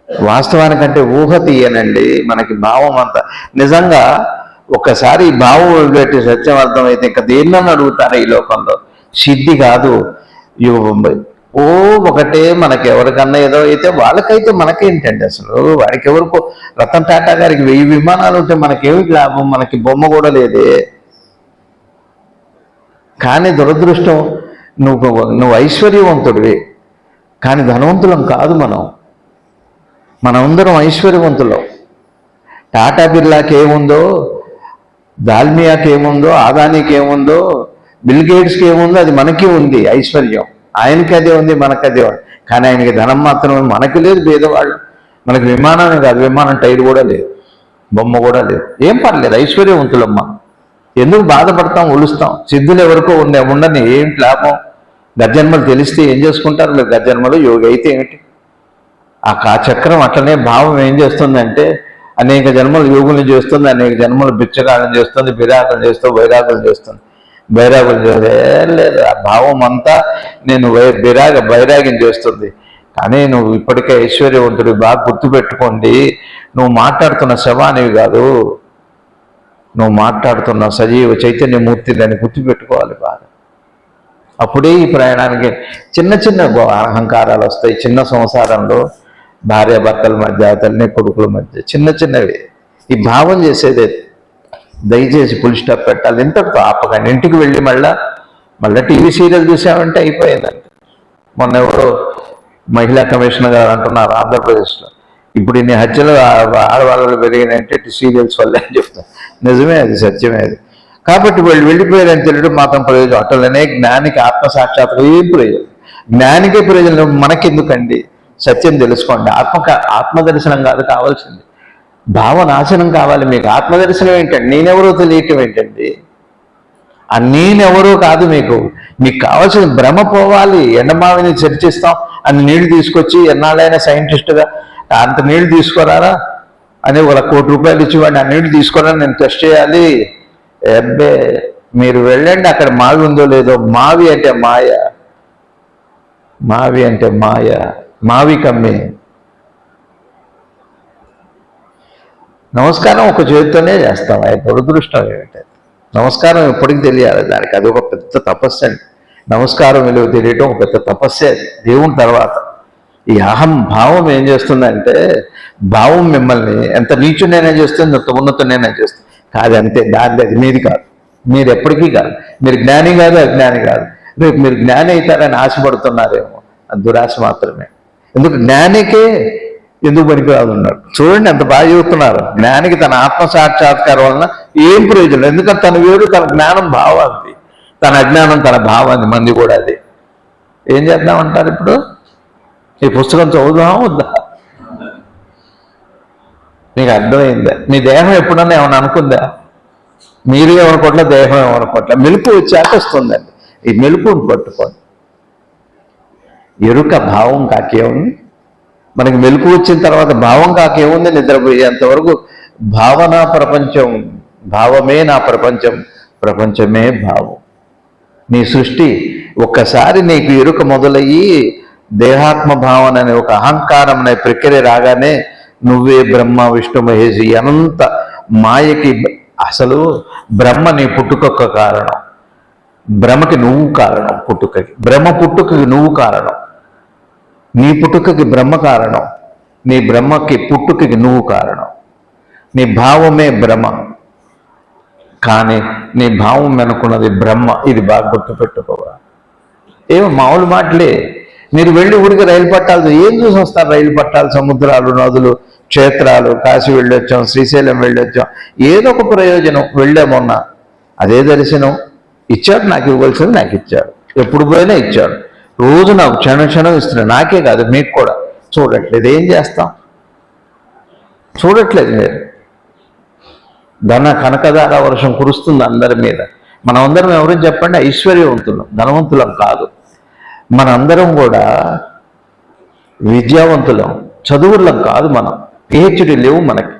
వాస్తవానికంటే ఊహ తీయనండి. మనకి భావం అంతా నిజంగా ఒక్కసారి ఈ భావం పెట్టి సత్యం అర్థమైతే ఇంకా దేన్నని అడుగుతారు ఈ లోకంలో. సిద్ధి కాదు, ఒకటే. మనకి ఎవరికన్నా ఏదో అయితే వాళ్ళకైతే మనకేంటండి అసలు? వాడికి ఎవరికో, రతన్ టాటా గారికి 1000 విమానాలు ఉంటే మనకేమిటి లాభం? మనకి బొమ్మ కూడా లేదే. కానీ దురదృష్టం, నువ్వు ఐశ్వర్యవంతుడివి, కానీ ధనవంతులం కాదు. మనమందరం ఐశ్వర్యవంతులం. టాటా బిర్లాకి ఏముందో, దాల్మియాకి ఏముందో, ఆదానికి ఏముందో, బిల్ గేట్స్కి ఏముందో అది మనకి ఉంది ఐశ్వర్యం. ఆయనకి అదే ఉంది, మనకు అదే ఉంది. కానీ ఆయనకి ధనం మాత్రమే, మనకి లేదు. పేదవాళ్ళు, మనకి విమానమే కాదు, విమానం టైర్ కూడా లేదు, బొమ్మ కూడా లేదు. ఏం పర్లేదు, ఐశ్వర్యవంతులమ్మ. ఎందుకు బాధపడతాం, ఒలుస్తాం? సిద్ధులు ఎవరికో ఉండని ఏంటి లాభం? గజ్జన్మలు తెలిస్తే ఏం చేసుకుంటారు మీరు? గజ్జన్మలు యోగి అయితే ఏమిటి? ఆ చక్రం అట్లనే భావం ఏం చేస్తుందంటే అనేక జన్మలు యోగులు చేస్తుంది, అనేక జన్మలు బిచ్చగాళ్ళం చేస్తుంది, విరాకులు చేస్తుంది, వైరాకులు చేస్తుంది. లేదు, ఆ భావం అంతా నేను వైరాగ్యం చేస్తుంది. కానీ నువ్వు ఇప్పటికే ఐశ్వర్యవంతుడు, బాగా గుర్తుపెట్టుకోండి. నువ్వు మాట్లాడుతున్న శవానివి కాదు, నువ్వు మాట్లాడుతున్న సజీవ చైతన్యమూర్తి, దాన్ని గుర్తుపెట్టుకోవాలి బాగా. అప్పుడే ఈ ప్రయాణానికి చిన్న చిన్న అహంకారాలు వస్తాయి. చిన్న సంసారంలో భార్యాభర్తల మధ్య, తల్లి కొడుకుల మధ్య చిన్న చిన్నవి. ఈ భావం చేసేదే. దయచేసి ఫుల్ స్టాప్ పెట్టాలి, ఇంతటితో ఆపకండి. ఇంటికి వెళ్ళి మళ్ళీ టీవీ సీరియల్ చూసామంటే అయిపోయిందండి. మొన్న ఎవరో మహిళా కమిషనర్ గారు అంటున్నారు ఆంధ్రప్రదేశ్లో, ఇప్పుడు ఇన్ని హత్యలు ఆడవాళ్ళు పెరిగినాయంటే సీరియల్స్ వల్ల అని చెప్తాను. నిజమే, అది సత్యమే. అది కాబట్టి వాళ్ళు వెళ్ళిపోయారని తెలియడం మాత్రం ప్రయోజనం. అట్లనే జ్ఞానికి ఆత్మసాక్షాత్కారం ఏం ప్రయోజనం? జ్ఞానికే ప్రయోజనం, మనకెందుకండి? సత్యం తెలుసుకోండి. ఆత్మదర్శనం కాదు కావాల్సింది, భావనాశనం కావాలి మీకు. ఆత్మదర్శనం ఏంటండి? నేనెవరో తెలియటం ఏంటండి? ఆ నేనెవరో కాదు మీకు కావాల్సిన భ్రమ పోవాలి. ఎండమావిని చర్చిస్తాం అన్ని నీళ్లు తీసుకొచ్చి, ఎన్నాళ్ళైనా సైంటిస్టుగా అంత నీళ్లు తీసుకురారా అని వాళ్ళ ₹1,00,00,000 ఇచ్చివ్వండి, ఆ నీళ్లు తీసుకురా, నేను టెస్ట్ చేయాలి. అబ్బే, మీరు వెళ్ళండి, అక్కడ మావి ఉందో లేదో. మావి అంటే మాయ, మావి అంటే మాయ, మావి కమ్మి. నమస్కారం ఒక చేతితోనే చేస్తాం. ఆయన దురదృష్టం ఏమిటంటే నమస్కారం ఎప్పటికీ తెలియాలి దానికి. అది ఒక పెద్ద తపస్సు అండి. నమస్కారం విలువ తెలియటం ఒక పెద్ద తపస్సే. అది దేవుని తర్వాత. ఈ అహం భావం ఏం చేస్తుందంటే, భావం మిమ్మల్ని ఎంత నీచునైనా చేస్తుంది, ఎంత ఉన్నతునైనా చేస్తుంది. కాదు, అంతే. దాని అది మీది కాదు, మీరు ఎప్పటికీ కాదు. మీరు జ్ఞాని కాదు, అజ్ఞాని కాదు. రేపు మీరు జ్ఞాని అవుతారని ఆశపడుతున్నారేమో, అది దురాశ మాత్రమే. ఎందుకు? జ్ఞానికే ఎందుకు పనికిరాదు ఉన్నాడు. చూడండి ఎంత బాగా చెబుతున్నారు. జ్ఞానికి తన ఆత్మసాక్షాత్కారం వలన ఏం ప్రయోజనం? ఎందుకంటే తన వేరు, తన జ్ఞానం భావాన్ని, తన అజ్ఞానం తన భావాన్ని. మంది కూడా అది. ఏం చేద్దామంటారు ఇప్పుడు? ఈ పుస్తకం చదువుదామా వద్దా? మీకు అర్థమైందా? మీ దేహం ఎప్పుడన్నా ఏమైనా అనుకుందా? మీరు ఏమనుకోవట్లే, దేహం ఏమనుకోవట్లే. మెలుపు వచ్చాక వస్తుందండి. ఈ మెలుపుని పట్టుకోండి. ఎరుక భావం కాకేముంది? మనకి మెలుపు వచ్చిన తర్వాత భావం కాకేముంది? నిద్రపోయేంతవరకు భావనా ప్రపంచం, భావమే నా ప్రపంచం, ప్రపంచమే భావం. నీ సృష్టి ఒక్కసారి నీకు ఎరుక మొదలయ్యి దేహాత్మ భావన అనే ఒక అహంకారం అనే ప్రక్రియ రాగానే నువ్వే బ్రహ్మ విష్ణు మహేషి అనంత మాయకి. అసలు బ్రహ్మ నీ పుట్టుకొక్క కారణం. బ్రహ్మకి నువ్వు కారణం. పుట్టుకకి బ్రహ్మ, పుట్టుకకి నువ్వు కారణం. నీ పుట్టుకకి బ్రహ్మ కారణం, నీ బ్రహ్మకి పుట్టుకకి నువ్వు కారణం. నీ భావమే బ్రహ్మ, కానీ నీ భావం అనుకున్నది బ్రహ్మ. ఇది బాగా గుర్తుపెట్టుకోవాలి. ఏమో మామూలు మాటలే. మీరు వెళ్ళి ఊరికి రైలు పట్టాలు ఏం చూసి వస్తారు? రైలు పట్టాలు, సముద్రాలు, నదులు, క్షేత్రాలు. కాశీ వెళ్ళొచ్చాం, శ్రీశైలం వెళ్ళొచ్చాం, ఏదో ఒక ప్రయోజనం. వెళ్ళామన్నా అదే దర్శనం. ఇచ్చాడు, నాకు ఇవ్వాల్సింది నాకు ఇచ్చాడు. ఎప్పుడు పోయినా ఇచ్చాడు. రోజు నాకు క్షణం క్షణం ఇస్తున్నాడు. నాకే కాదు, మీకు కూడా. చూడట్లేదు, ఏం చేస్తాం? చూడట్లేదు మీరు. కనకదార వర్షం కురుస్తుంది అందరి మీద. మనమందరం ఎవరు చెప్పండి? ఐశ్వర్యవంతులం, ధనవంతులం కాదు. మనందరం కూడా విద్యావంతులం, చదువులం కాదు. మనం PhD లేవు మనకి.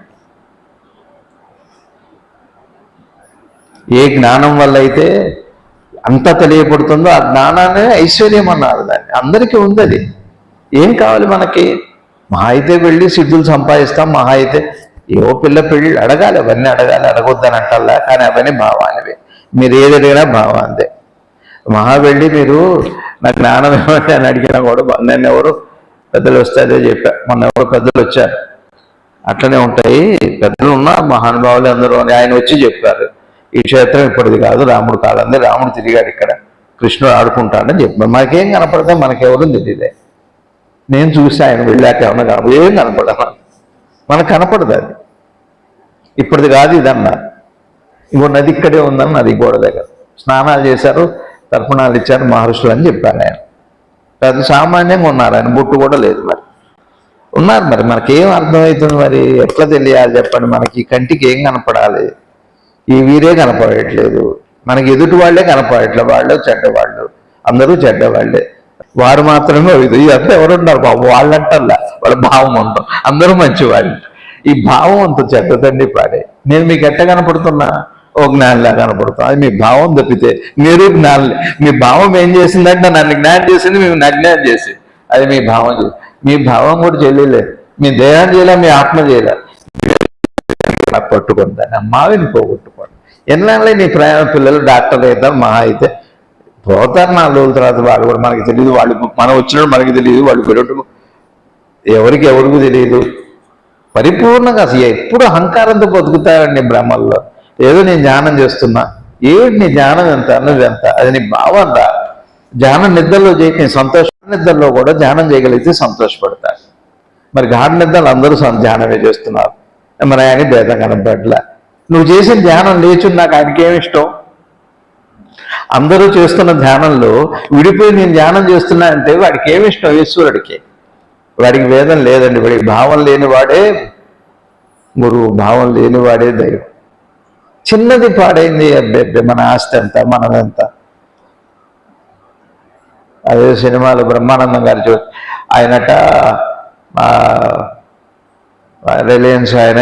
ఏ జ్ఞానం వల్ల అయితే అంతా తెలియబడుతుందో ఆ జ్ఞానాన్ని ఐశ్వర్యం అన్నారు. దాన్ని అందరికీ ఉంది. అది ఏం కావాలి మనకి? మహా అయితే వెళ్ళి సిద్ధులు సంపాదిస్తాం. మహా అయితే ఏవో పెళ్ళి అడగాలి, అవన్నీ అడగాలి, అడగొద్దని అంటల్లా. కానీ అవన్నీ భావానివే. మీరు ఏది అడిగినా భావాంతే. మహా వెళ్ళి మీరు నా జ్ఞానం ఏమంటే అని అడిగినా కూడా నన్ను ఎవరు పెద్దలు వస్తారో చెప్పా. మొన్న ఎవరు పెద్దలు వచ్చారు. అట్లనే ఉంటాయి, పెద్దలు ఉన్నా మహానుభావులు అందరూ అని ఆయన వచ్చి చెప్పారు. ఈ క్షేత్రం ఇప్పటిది కాదు, రాముడు కాలంది, రాముడు తిరిగాడు ఇక్కడ, కృష్ణుడు ఆడుకుంటాడని చెప్పారు. మనకేం కనపడతా? మనకెవరు తెలియదే. నేను చూసి ఆయన వెళ్ళాక ఏమన్నా కనపడదు, ఏం కనపడదా? మనకు కనపడదు. అది ఇప్పటిది కాదు ఇదన్నా. ఇంకో నది ఇక్కడే ఉందని, నది గోడ దగ్గర స్నానాలు చేశారు, తర్పణాలు ఇచ్చారు మహర్షులు అని చెప్పారు ఆయన. పెద్ద సామాన్యంగా ఉన్నారు, ఆయన బొట్టు కూడా లేదు. మరి ఉన్నారు. మరి మనకేం అర్థమవుతుంది? మరి ఎట్లా తెలియాలి చెప్పండి? మనకి కంటికి ఏం కనపడాలి? ఈ వీరే కనపడట్లేదు, మనకి ఎదుటి వాళ్లే కనపడట్లేదు. వాళ్ళు చెడ్డవాళ్ళు, అందరూ చెడ్డవాళ్లే, వారు మాత్రమే ఇది. అంతా ఎవరున్నారు బాబు? వాళ్ళంటల్లా వాళ్ళ భావం అంతా అందరూ మంచివాళ్ళు. ఈ భావం అంత చెడ్డదండి పాడే. నేను మీకు ఎట్ట కనపడుతున్నా? ఓ జ్ఞానిలా కనపడుతున్నా. అది మీ భావం తప్పితే మీరు జ్ఞానులే. మీ భావం ఏం చేసిందంటే నన్ను జ్ఞానం చేసింది, మేము అజ్ఞానం చేసింది. అది మీ భావం చేసి, మీ భావం కూడా చేయలేదు. మీ దేహం చేయలే, మీ ఆత్మ చేయలే. పట్టుకుంటాను మావిని పోగొట్టుకోండి. ఎన్నాళ్ళే నీ ప్రయాణ పిల్లలు డాక్టర్లు అవుతారు, మహా అయితే పోతారు 4 రోజుల తర్వాత. వాళ్ళు కూడా మనకి తెలియదు, వాళ్ళు మనం వచ్చినప్పుడు మనకి తెలియదు, వాళ్ళు పెరగటం ఎవరికి తెలియదు. పరిపూర్ణంగా అసలు ఎప్పుడు అహంకారంతో బతుకుతారండి భ్రమల్లో. ఏదో నేను ధ్యానం చేస్తున్నా, ఏమిటి నీ ధ్యానం ఎంత అన్నది ఎంత? అది నీ భావం రా. ధ్యానం నిద్రలో చేయక సంతోష నిద్రలో కూడా ధ్యానం చేయగలిగితే సంతోషపడతారు. మరి గాఢ నిద్రలు అందరూ ధ్యానమే చేస్తున్నారు, మరి ఆయన భేదం కనపడలే. నువ్వు చేసిన ధ్యానం లేచుని నాకు ఆయనకేమి ఇష్టం? అందరూ చేస్తున్న ధ్యానంలో విడిపోయి నేను ధ్యానం చేస్తున్నా అంటే వాడికి ఏమి ఇష్టం? ఈశ్వరుడికి. వాడికి వేదం లేదండి. వాడికి భావం లేనివాడే గురువు, భావం లేనివాడే దైవం. చిన్నది పాడైంది అబ్బే మన ఆస్తి ఎంత, మనమెంత. అదే సినిమాలో బ్రహ్మానందం గారు ఆయనట రిలయన్స్ ఆయన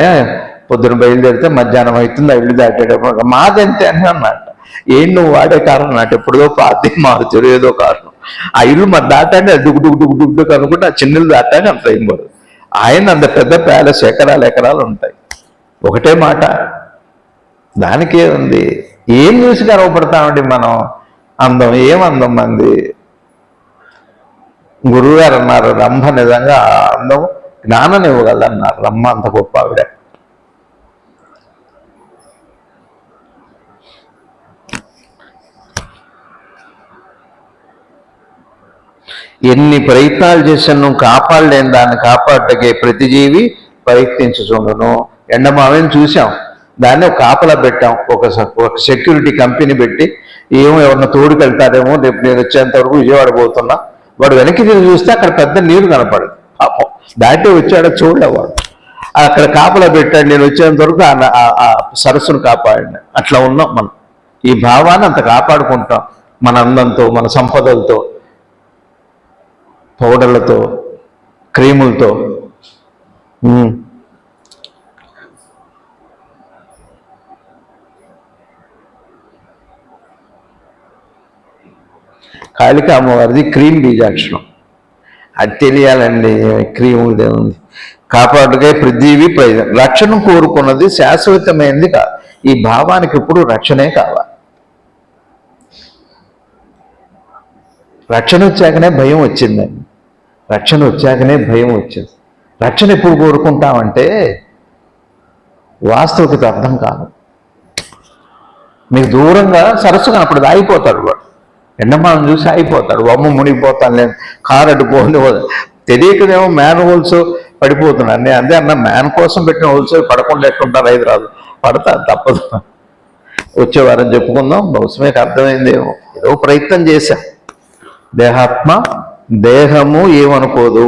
పొద్దున బయలుదేరితే మధ్యాహ్నం అవుతుంది, ఇల్లు దాటేటప్పుడు మాదంతే అని అన్నట్ట. ఏం నువ్వు వాడే కారణం నాటి ఎప్పుడుదో పాతి మారుతారు ఏదో కారణం. ఆ ఇల్లు మరి దాటాన్ని డుగ్గు అనుకుంటే ఆ చిన్నలు దాటాన్ని అంత ఏం పడదు. ఆయన అంత పెద్ద ప్యాలెస్ ఎకరాలు ఉంటాయి. ఒకటే మాట, దానికే ఉంది. ఏం చూసి గర్వపడతామండి మనం? అందం, ఏం అందం మంది? గురువుగారు అన్నారు, రంభ నిజంగా అందం జ్ఞానం ఇవ్వగలన్నారు. రమ్మ అంత గొప్ప ఆవిడ. ఎన్ని ప్రయత్నాలు చేశాను, నువ్వు కాపాడలేని దాన్ని కాపాడటకే ప్రతి జీవి ప్రయత్నించుచుండును. ఎండమావిని చూసాం, దాన్ని ఒక కాపలా పెట్టాం, ఒక సెక్యూరిటీ కంపెనీ పెట్టి, ఎవరిన తోడుకెళ్తారేమో రేపు నేను వచ్చేంత వరకు విజయవాడ పోతున్నా. వాడు వెనక్కి తిరిగి చూస్తే అక్కడ పెద్ద నీరు కనపడదు. పాపం దాటి వచ్చాడో చూడలేవాడు. అక్కడ కాపలా పెట్టాడు, నేను వచ్చేంత వరకు ఆ సరస్సును కాపాడండి. అట్లా ఉన్నాం మనం. ఈ భావాన్ని అంత కాపాడుకుంటాం, మన అందంతో, మన సంపదలతో, పౌడర్లతో, క్రీములతో. కాళికా అమ్మవారిది క్రీమ్ బీజాక్షరం. అది తెలియాలండి. క్రీములదే ఉంది. కాపాడుగా పృథ్వీ ప్రయోజనం. రక్షణ కోరుకున్నది శాశ్వతమైనది కాదు. ఈ భావానికి ఇప్పుడు రక్షణే కావాలి. రక్షణ వచ్చాకనే భయం వచ్చిందండి. రక్షణ వచ్చాకనే భయం వచ్చింది. రక్షణ ఎప్పుడు కోరుకుంటామంటే వాస్తవికత అర్థం కాదు. మీకు దూరంగా సరస్సు కనపడదు, ఆగిపోతాడు వాడు. ఎండమానం చూసి ఆగిపోతాడు. అమ్మ మునిగిపోతాను లేదు, కారు అడ్డుపోని. తెలియకనేమో మ్యాన్ హోల్స్ పడిపోతున్నాను. నేను అదే అన్న, మ్యాన్ కోసం పెట్టిన హోల్స్ పడకుండా ఎట్లుంటారు? హైదరాబాద్ పడతారు, తప్పదు. వచ్చేవారని చెప్పుకుందాం. బహుశా మీకు అర్థమైందేమో. ఏదో ప్రయత్నం చేశాం. దేహాత్మ, దేహము ఏమనుకోదు,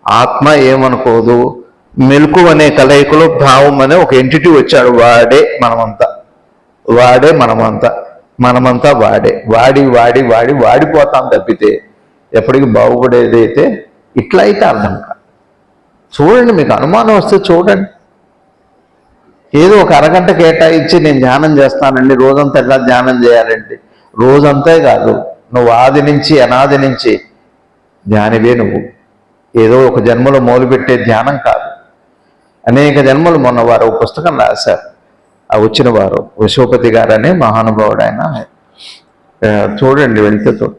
ఆత్మ ఏమనుకోదు. మెలకు అనే కలయికలో భావం అనే ఒక ఎంటిటీ వచ్చాడు. వాడే మనమంతా, వాడే మనమంతా, మనమంతా వాడే. వాడిపోతాం తప్పితే ఎప్పటికీ బాగుపడేదైతే ఇట్లా అయితే అర్థం కాదు. చూడండి, మీకు అనుమానం వస్తే చూడండి. ఏదో ఒక అరగంట కేటాయించి నేను ధ్యానం చేస్తానండి, రోజంతా ఎలా ధ్యానం చేయాలండి? రోజంతే కాదు, నువ్వు ఆది నుంచి అనాది నుంచి ధ్యానివే నువ్వు. ఏదో ఒక జన్మలో మొదలుపెట్టే ధ్యానం కాదు. అనేక జన్మలు. మొన్న వారు ఒక పుస్తకం రాశారు, ఆ వచ్చిన వారు విశ్వపతి గారు అనే మహానుభావుడు. ఆయన చూడండి, వెళ్తే చూడండి.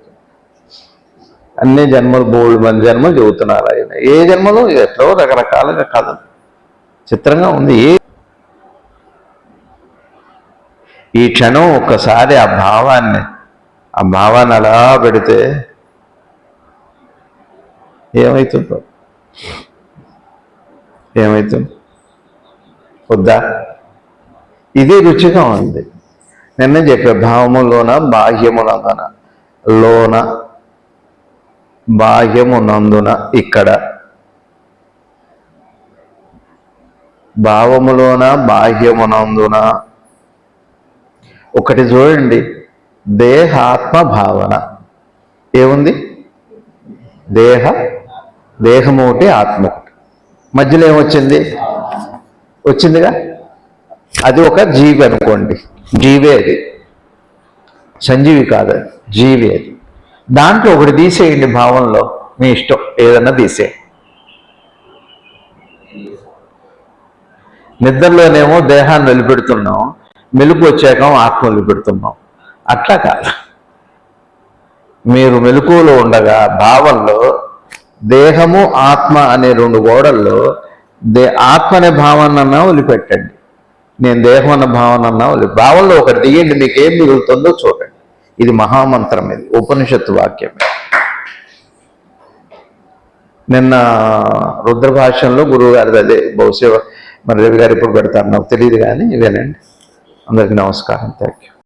అన్ని జన్మలు, 3 మంది జన్మలు చెబుతున్నారు ఆయన. ఏ జన్మలో ఎట్లో రకరకాలుగా కథ చిత్రంగా ఉంది. ఈ క్షణం ఒక్కసారి ఆ భావాన్ని అలా పెడితే ఏమవుతుందో, వద్దా? ఇది రుచిగా ఉంది. నిన్నే చెప్పే, భావములోన బాహ్యములందన లోన బాహ్యమునందున ఇక్కడ భావములోన బాహ్యమునందున ఒకటి చూడండి, దేహాత్మ భావన ఏముంది? దేహము ఒకటి, ఆత్మ ఒకటి, మధ్యలో ఏమొచ్చింది? వచ్చిందిగా, అది ఒక జీవి అనుకోండి, జీవే అది, సంజీవి కాదు, అది జీవి. అది దాంట్లో ఒకటి తీసేయండి, భావంలో మీ ఇష్టం ఏదన్నా తీసేయండి. నిద్రలోనేమో దేహాన్ని వదిలిపెడుతున్నాం, మెలుకు వచ్చాక ఆత్మ వదిలిపెడుతున్నాం. అట్లా కాదు, మీరు మెలకువలో ఉండగా భావంలో దేహము ఆత్మ అనే రెండు గోడల్లో ఆత్మ అనే భావనన్నా వదిలిపెట్టండి, నేను దేహం అన్న భావనన్నా భావంలో ఒకటి దిగండి, మీకు ఏం మిగులుతుందో చూడండి. ఇది మహామంత్రం, ఇది ఉపనిషత్తు వాక్యం. నిన్న రుద్రభాష్యంలో గురువు గారిది అదే, బహుశా మరి రవి గారు ఇప్పుడు పెడతారు నాకు తెలియదు, కానీ ఇవేనండి. అందరికీ నమస్కారం, థ్యాంక్ యూ.